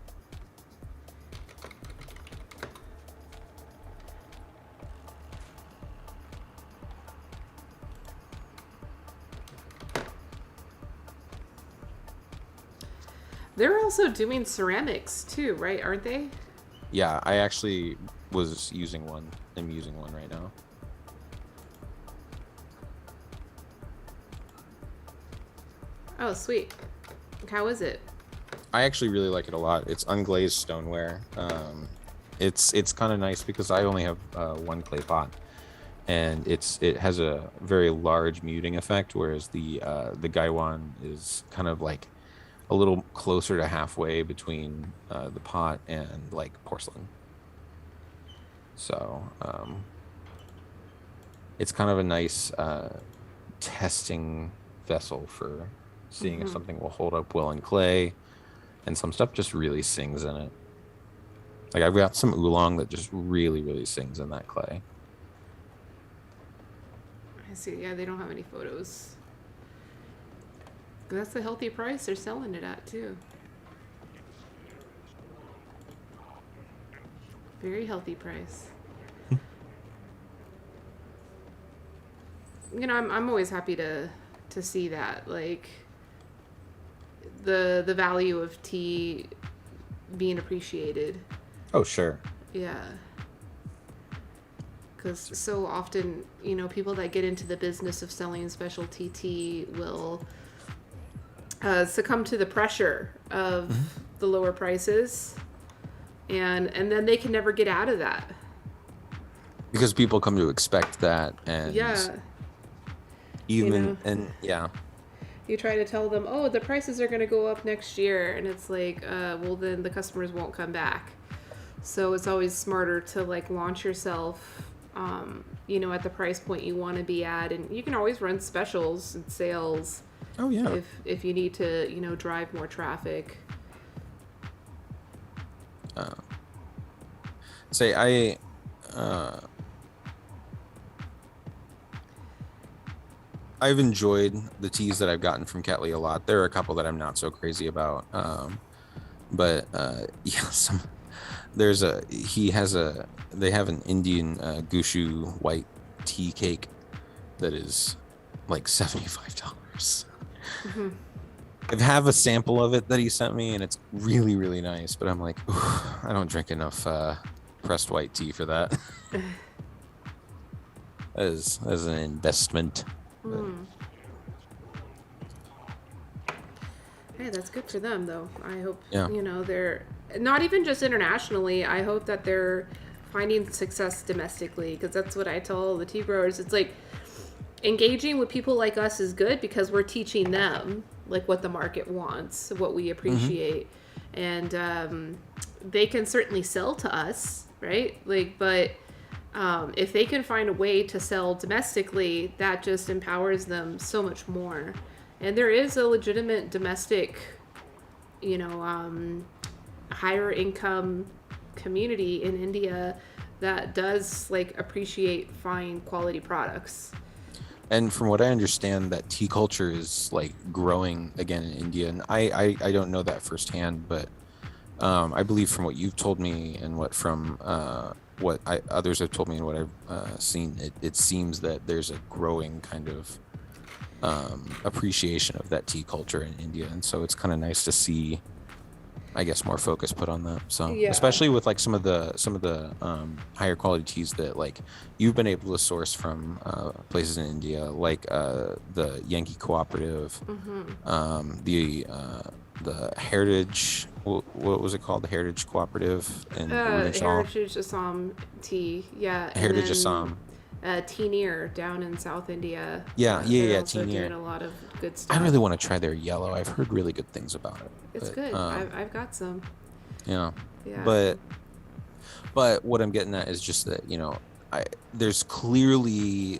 They're also doing ceramics too, right? Aren't they? Yeah, I actually was using one. I'm using one right now. Oh, sweet. How is it? I actually really like it a lot. It's unglazed stoneware. It's kind of nice because I only have one clay pot, and it has a very large muting effect, whereas the Gaiwan is kind of like a little closer to halfway between the pot and like porcelain. So it's kind of a nice testing vessel for seeing if something will hold up well in clay, and some stuff just really sings in it. Like I've got some oolong that just really, really sings in that clay. I see. Yeah, they don't have any photos. That's the healthy price they're selling it at, too. Very healthy price. You know, I'm always happy to see that, like the value of tea being appreciated. Oh, sure. Yeah. Because so often, you know, people that get into the business of selling specialty tea will succumb to the pressure of the lower prices, and then they can never get out of that. Because people come to expect that, and Yeah. even You know. and yeah. You try to tell them, oh, the prices are going to go up next year, and it's like, well, then the customers won't come back. So it's always smarter to like launch yourself, you know, at the price point you want to be at, and you can always run specials and sales. Oh yeah. If you need to, you know, drive more traffic. Say I've enjoyed the teas that I've gotten from Ketley a lot. There are a couple that I'm not so crazy about, but yeah, they have an Indian Gushu white tea cake that is like $75. I have a sample of it that he sent me, and it's really, really nice. But I'm like, I don't drink enough pressed white tea for that. as an investment. Hey, that's good for them, though. I hope, Yeah. you know, they're not even just internationally. I hope that they're finding success domestically, because that's what I tell the tea growers. It's like engaging with people like us is good because we're teaching them like what the market wants, what we appreciate, and they can certainly sell to us, right? Like, but if they can find a way to sell domestically, that just empowers them so much more. And there is a legitimate domestic, you know, higher income community in India that does like appreciate fine quality products. And from what I understand, that tea culture is like growing again in India. And I don't know that firsthand, but I believe from what you've told me and what others have told me and what I've seen, it seems that there's a growing kind of appreciation of that tea culture in India. And so it's kind of nice to see, I guess, more focus put on that. So Yeah. especially with like some of the higher quality teas that like you've been able to source from places in India, like the Yankee Cooperative, the Heritage. What was it called? The Heritage Cooperative in Arunachal. Heritage Assam tea, yeah. Heritage and then, Assam. Teeneer down in South India. Yeah, They're also Teeneer. doing a lot of good stuff. I really want to try their yellow. I've heard really good things about it. It's but, good. I've got some. Yeah. Yeah. But what I'm getting at is just that, you know, there's clearly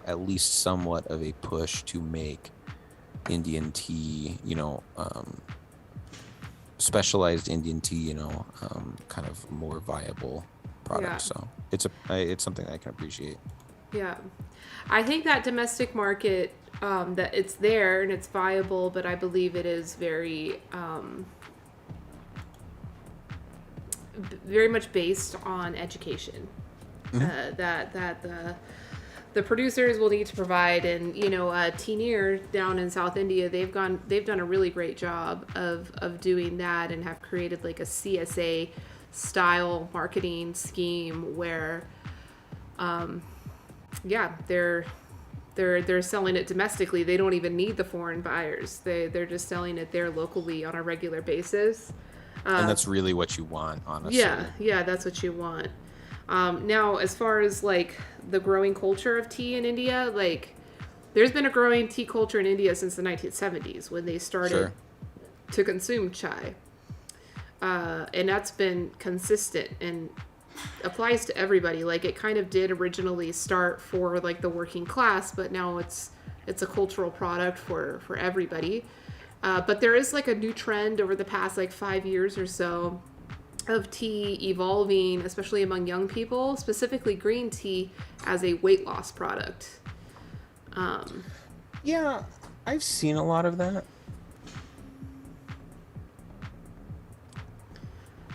at least somewhat of a push to make Indian tea, you know, specialized Indian tea, you know, kind of more viable product. Yeah. So it's something I can appreciate. Yeah. I think that domestic market, that it's there and it's viable, but I believe it is very, very much based on education. That the producers will need to provide, and you know, Teeneer down in South India, they've done a really great job of doing that, and have created like a CSA style marketing scheme where, yeah, they're they're selling it domestically. They don't even need the foreign buyers. They're just selling it there locally on a regular basis. And that's really what you want, honestly. Yeah, that's what you want. Now, as far as like the growing culture of tea in India, like there's been a growing tea culture in India since the 1970s when they started to consume chai. And that's been consistent and applies to everybody. Like it kind of did originally start for like the working class, but now it's a cultural product for everybody. But there is like a new trend over the past like 5 years or so of tea evolving, especially among young people, specifically green tea as a weight loss product. Yeah, I've seen a lot of that.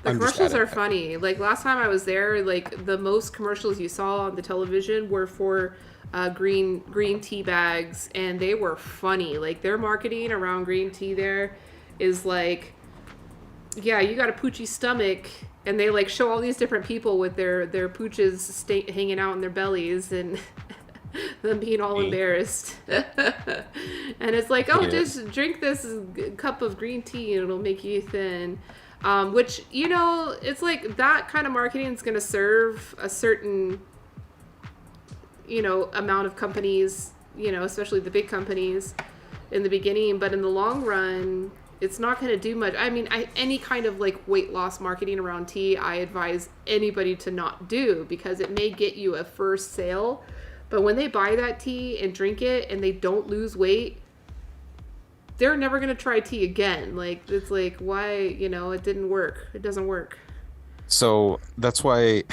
The commercials are funny. Like last time I was there, like the most commercials you saw on the television were for green tea bags, and they were funny. Like their marketing around green tea there is like, yeah, you got a poochy stomach, and they like show all these different people with their pooches hanging out in their bellies and them being all embarrassed. And it's like, oh, just drink this cup of green tea and it'll make you thin. Which, you know, it's like that kind of marketing is going to serve a certain, you know, amount of companies, you know, especially the big companies in the beginning. But in the long run, it's not going to do much. I mean, any kind of like weight loss marketing around tea, I advise anybody to not do because it may get you a first sale. But when they buy that tea and drink it and they don't lose weight, they're never going to try tea again. Like, it's like, why, you know, it didn't work. It doesn't work. So that's why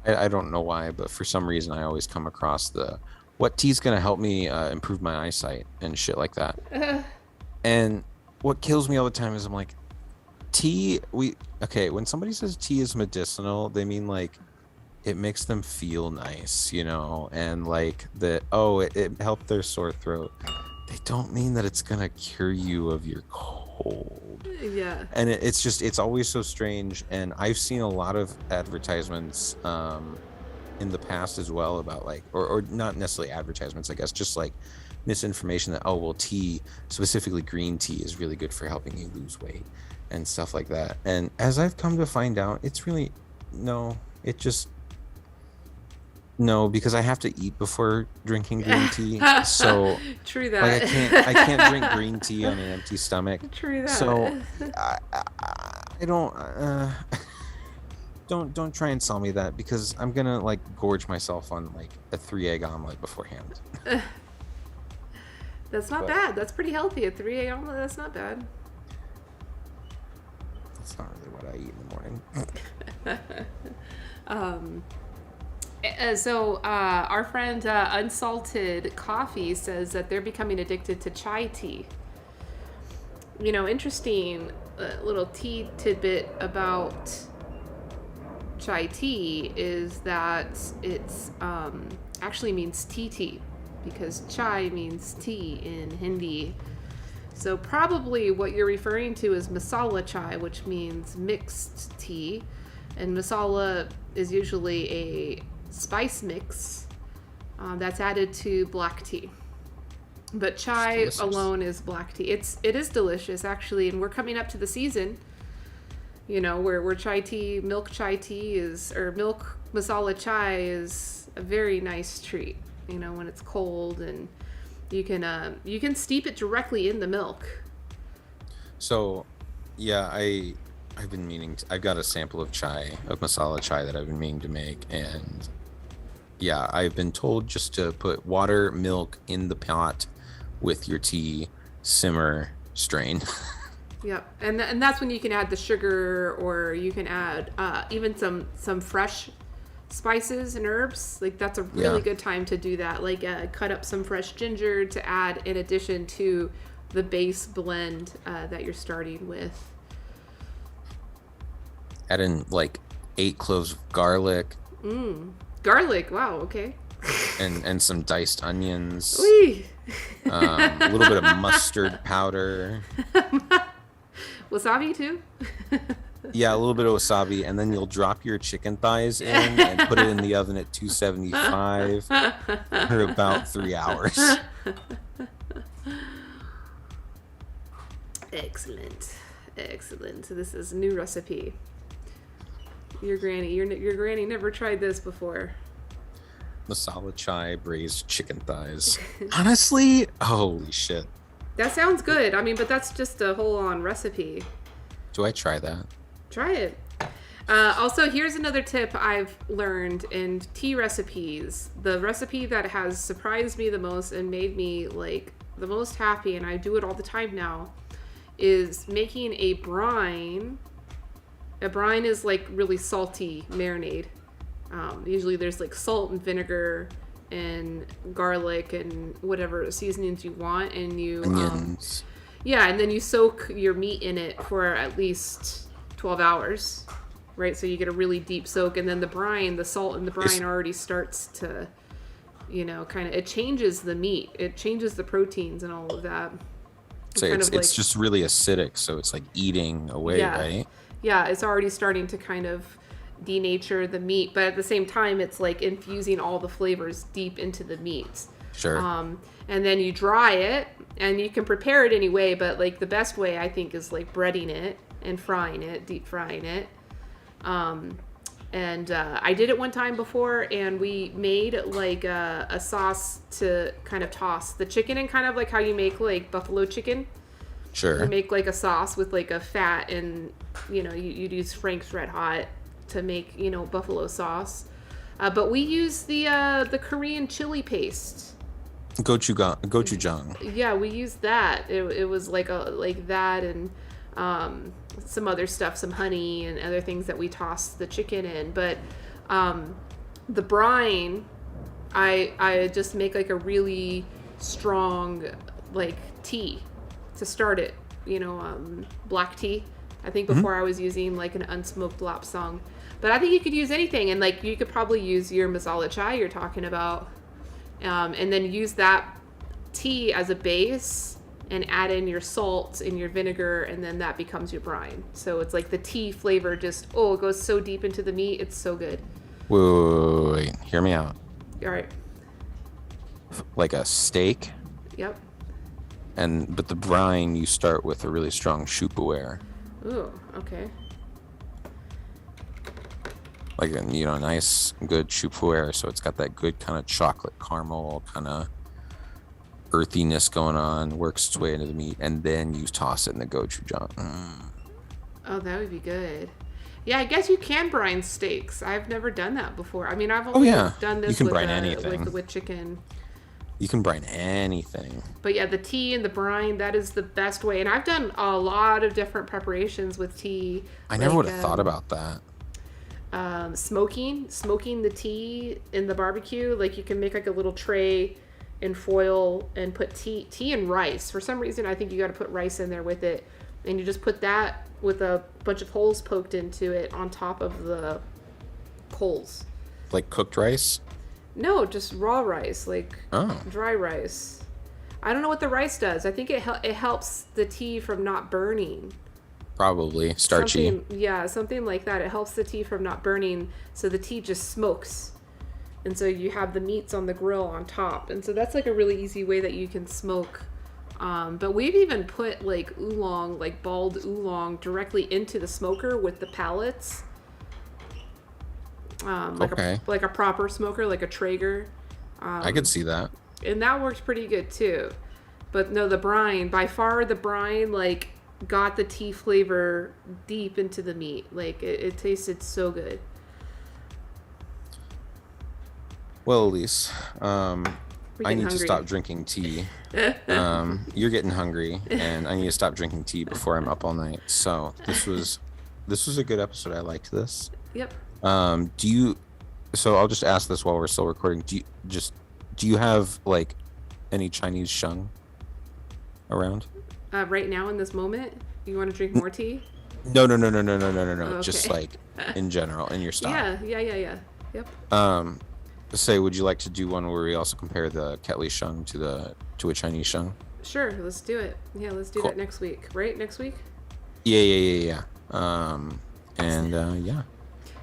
I don't know why, but for some reason I always come across what tea's going to help me improve my eyesight and shit like that. And what kills me all the time is I'm like, when somebody says tea is medicinal, they mean like it makes them feel nice, you know, and like it helped their sore throat. They don't mean that it's gonna cure you of your cold. Yeah. And it's always so strange. And I've seen a lot of advertisements in the past as well about like, or not necessarily advertisements, I guess, just like misinformation that, oh, well, tea, specifically green tea, is really good for helping you lose weight and stuff like that. And as I've come to find out, it's really, no, because I have to eat before drinking green tea. So True that. Like I can't drink green tea on an empty stomach. True that. So I don't try and sell me that, because I'm gonna like gorge myself on like a 3-egg omelet beforehand. That's not bad. That's pretty healthy. A 3-egg omelet, that's not bad. That's not really what I eat in the morning. So our friend Unsalted Coffee says that they're becoming addicted to chai tea. You know, interesting little tea tidbit about chai tea is that it's actually means tea, because chai means tea in Hindi. So probably what you're referring to is masala chai, which means mixed tea. And masala is usually a spice mix that's added to black tea. But chai alone is black tea. It is delicious, actually, and we're coming up to the season, you know, where milk chai tea or milk masala chai is a very nice treat, you know, when it's cold, and you can steep it directly in the milk. So, yeah, I've been meaning I've got a sample of masala chai that I've been meaning to make, and yeah, I've been told just to put water, milk in the pot with your tea, simmer, strain. Yep, and that's when you can add the sugar, or you can add even some fresh spices and herbs. Like that's a really good time to do that. Like cut up some fresh ginger to add in addition to the base blend that you're starting with. Add in like 8 cloves of garlic. Garlic, wow, okay. and some diced onions. Wee. A little bit of mustard powder. Wasabi too? Yeah, a little bit of wasabi, and then you'll drop your chicken thighs in and put it in the oven at 275 for about 3 hours. Excellent. Excellent. So this is a new recipe. Your granny never tried this before. Masala chai braised chicken thighs. Honestly, holy shit. That sounds good. I mean, but that's just a whole-on recipe. Do I try that? Try it. Also, here's another tip I've learned in tea recipes. The recipe that has surprised me the most and made me like the most happy, and I do it all the time now, is making a brine. A brine is like really salty marinade. Usually there's like salt and vinegar and garlic and whatever seasonings you want, and you Onions. yeah, and then you soak your meat in it for at least 12 hours, right? So you get a really deep soak, and then the salt in the brine already starts to, kind of, it changes the meat. It changes the proteins and all of that. So it's just really acidic, so it's like eating away, yeah, right? Yeah, it's already starting to kind of denature the meat, but at the same time, it's like infusing all the flavors deep into the meat. Sure. And then you dry it, and you can prepare it any way, but like the best way I think is like breading it and frying it, deep frying it. I did it one time before, and we made like a sauce to kind of toss the chicken in, kind of like how you make like buffalo chicken. Sure. You make like a sauce with like a fat, and you'd use Frank's Red Hot to make buffalo sauce. But we use the Korean chili paste. Gochujang. Yeah, we used that. It was like that, and some other stuff, some honey and other things that we tossed the chicken in. But the brine, I just make like a really strong like tea to start it. Black tea. I think before I was using like an unsmoked lapsang, but I think you could use anything, and like you could probably use your masala chai you're talking about. And then use that tea as a base and add in your salt and your vinegar, and then that becomes your brine. So it's like the tea flavor just, it goes so deep into the meat. It's so good. Wait. Hear me out. All right. Like a steak. Yep. But the brine, you start with a really strong chupaware. Ooh, okay. Like a nice good chupaware, so it's got that good kind of chocolate caramel kind of earthiness going on, works its way into the meat, and then you toss it in the gochujang. Oh, that would be good. Yeah, I guess you can brine steaks. I've never done that before. I mean, I've only done this you can brine anything. with chicken. You can brine anything. But yeah, the tea and the brine, that is the best way. And I've done a lot of different preparations with tea. I never would have thought about that. Smoking the tea in the barbecue. Like you can make like a little tray in foil and put tea and rice. For some reason, I think you got to put rice in there with it, and you just put that with a bunch of holes poked into it on top of the coals. Like cooked rice? No, just raw rice, like dry rice. I don't know what the rice does. I think it helps the tea from not burning. Probably starchy. Something like that. It helps the tea from not burning, so the tea just smokes, and so you have the meats on the grill on top, and so that's like a really easy way that you can smoke. But we've even put like oolong, like balled oolong, directly into the smoker with the pellets. Like a proper smoker, like a Traeger. I could see that, and that works pretty good too. But no, the brine, by far the brine, like, got the tea flavor deep into the meat. Like it tasted so good. Well, Elise, I need to stop drinking tea. You're getting hungry, and I need to stop drinking tea before I'm up all night. So this was a good episode. I liked this. Yep. So I'll just ask this while we're still recording. Do you have like any Chinese sheng around? Right now in this moment, you want to drink more tea? No. Okay. Just like in general, in your style. Yeah. Yep. Say, would you like to do one where we also compare the Ketley sheng to a Chinese sheng? Sure, let's do it. Yeah, let's do that next week. Right? Next week? Yeah. And yeah,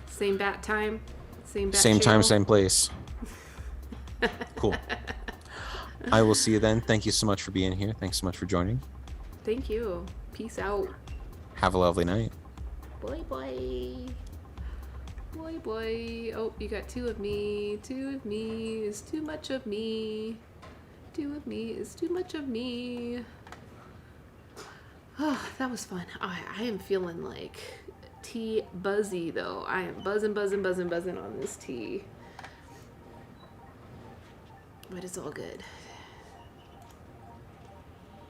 Same bat time, same bat same time, channel. same place. Cool. I will see you then. Thank you so much for being here. Thanks so much for joining. Thank you. Peace out. Have a lovely night. Boy, boy. Boy, boy. Oh, you got two of me. Two of me is too much of me. Two of me is too much of me. Oh, that was fun. I am feeling like tea buzzy, though. I am buzzing on this tea. But it's all good.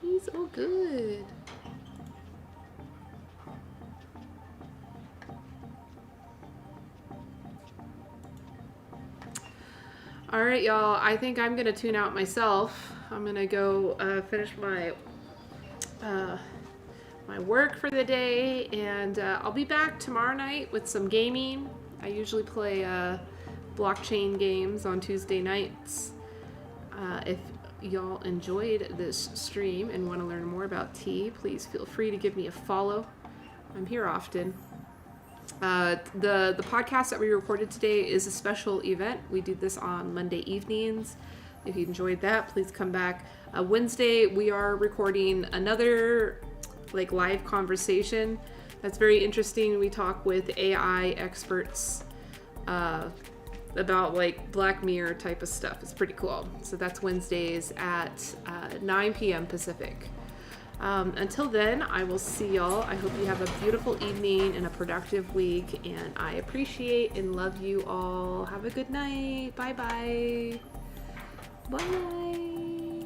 He's all good. All right, y'all. I think I'm gonna tune out myself. I'm gonna go finish my my work for the day, and I'll be back tomorrow night with some gaming. I usually play blockchain games on Tuesday nights. If y'all enjoyed this stream and want to learn more about tea, please feel free to give me a follow. I'm here often. The podcast that we recorded today is a special event. We do this on Monday evenings. If you enjoyed that, please come back. Wednesday, we are recording another live conversation that's very interesting. We talk with AI experts about Black Mirror type of stuff. It's pretty cool. So that's Wednesdays at 9 p.m. Pacific. Until then, I will see y'all. I hope you have a beautiful evening and a productive week, and I appreciate and love you all. Have a good night. Bye-bye. Bye.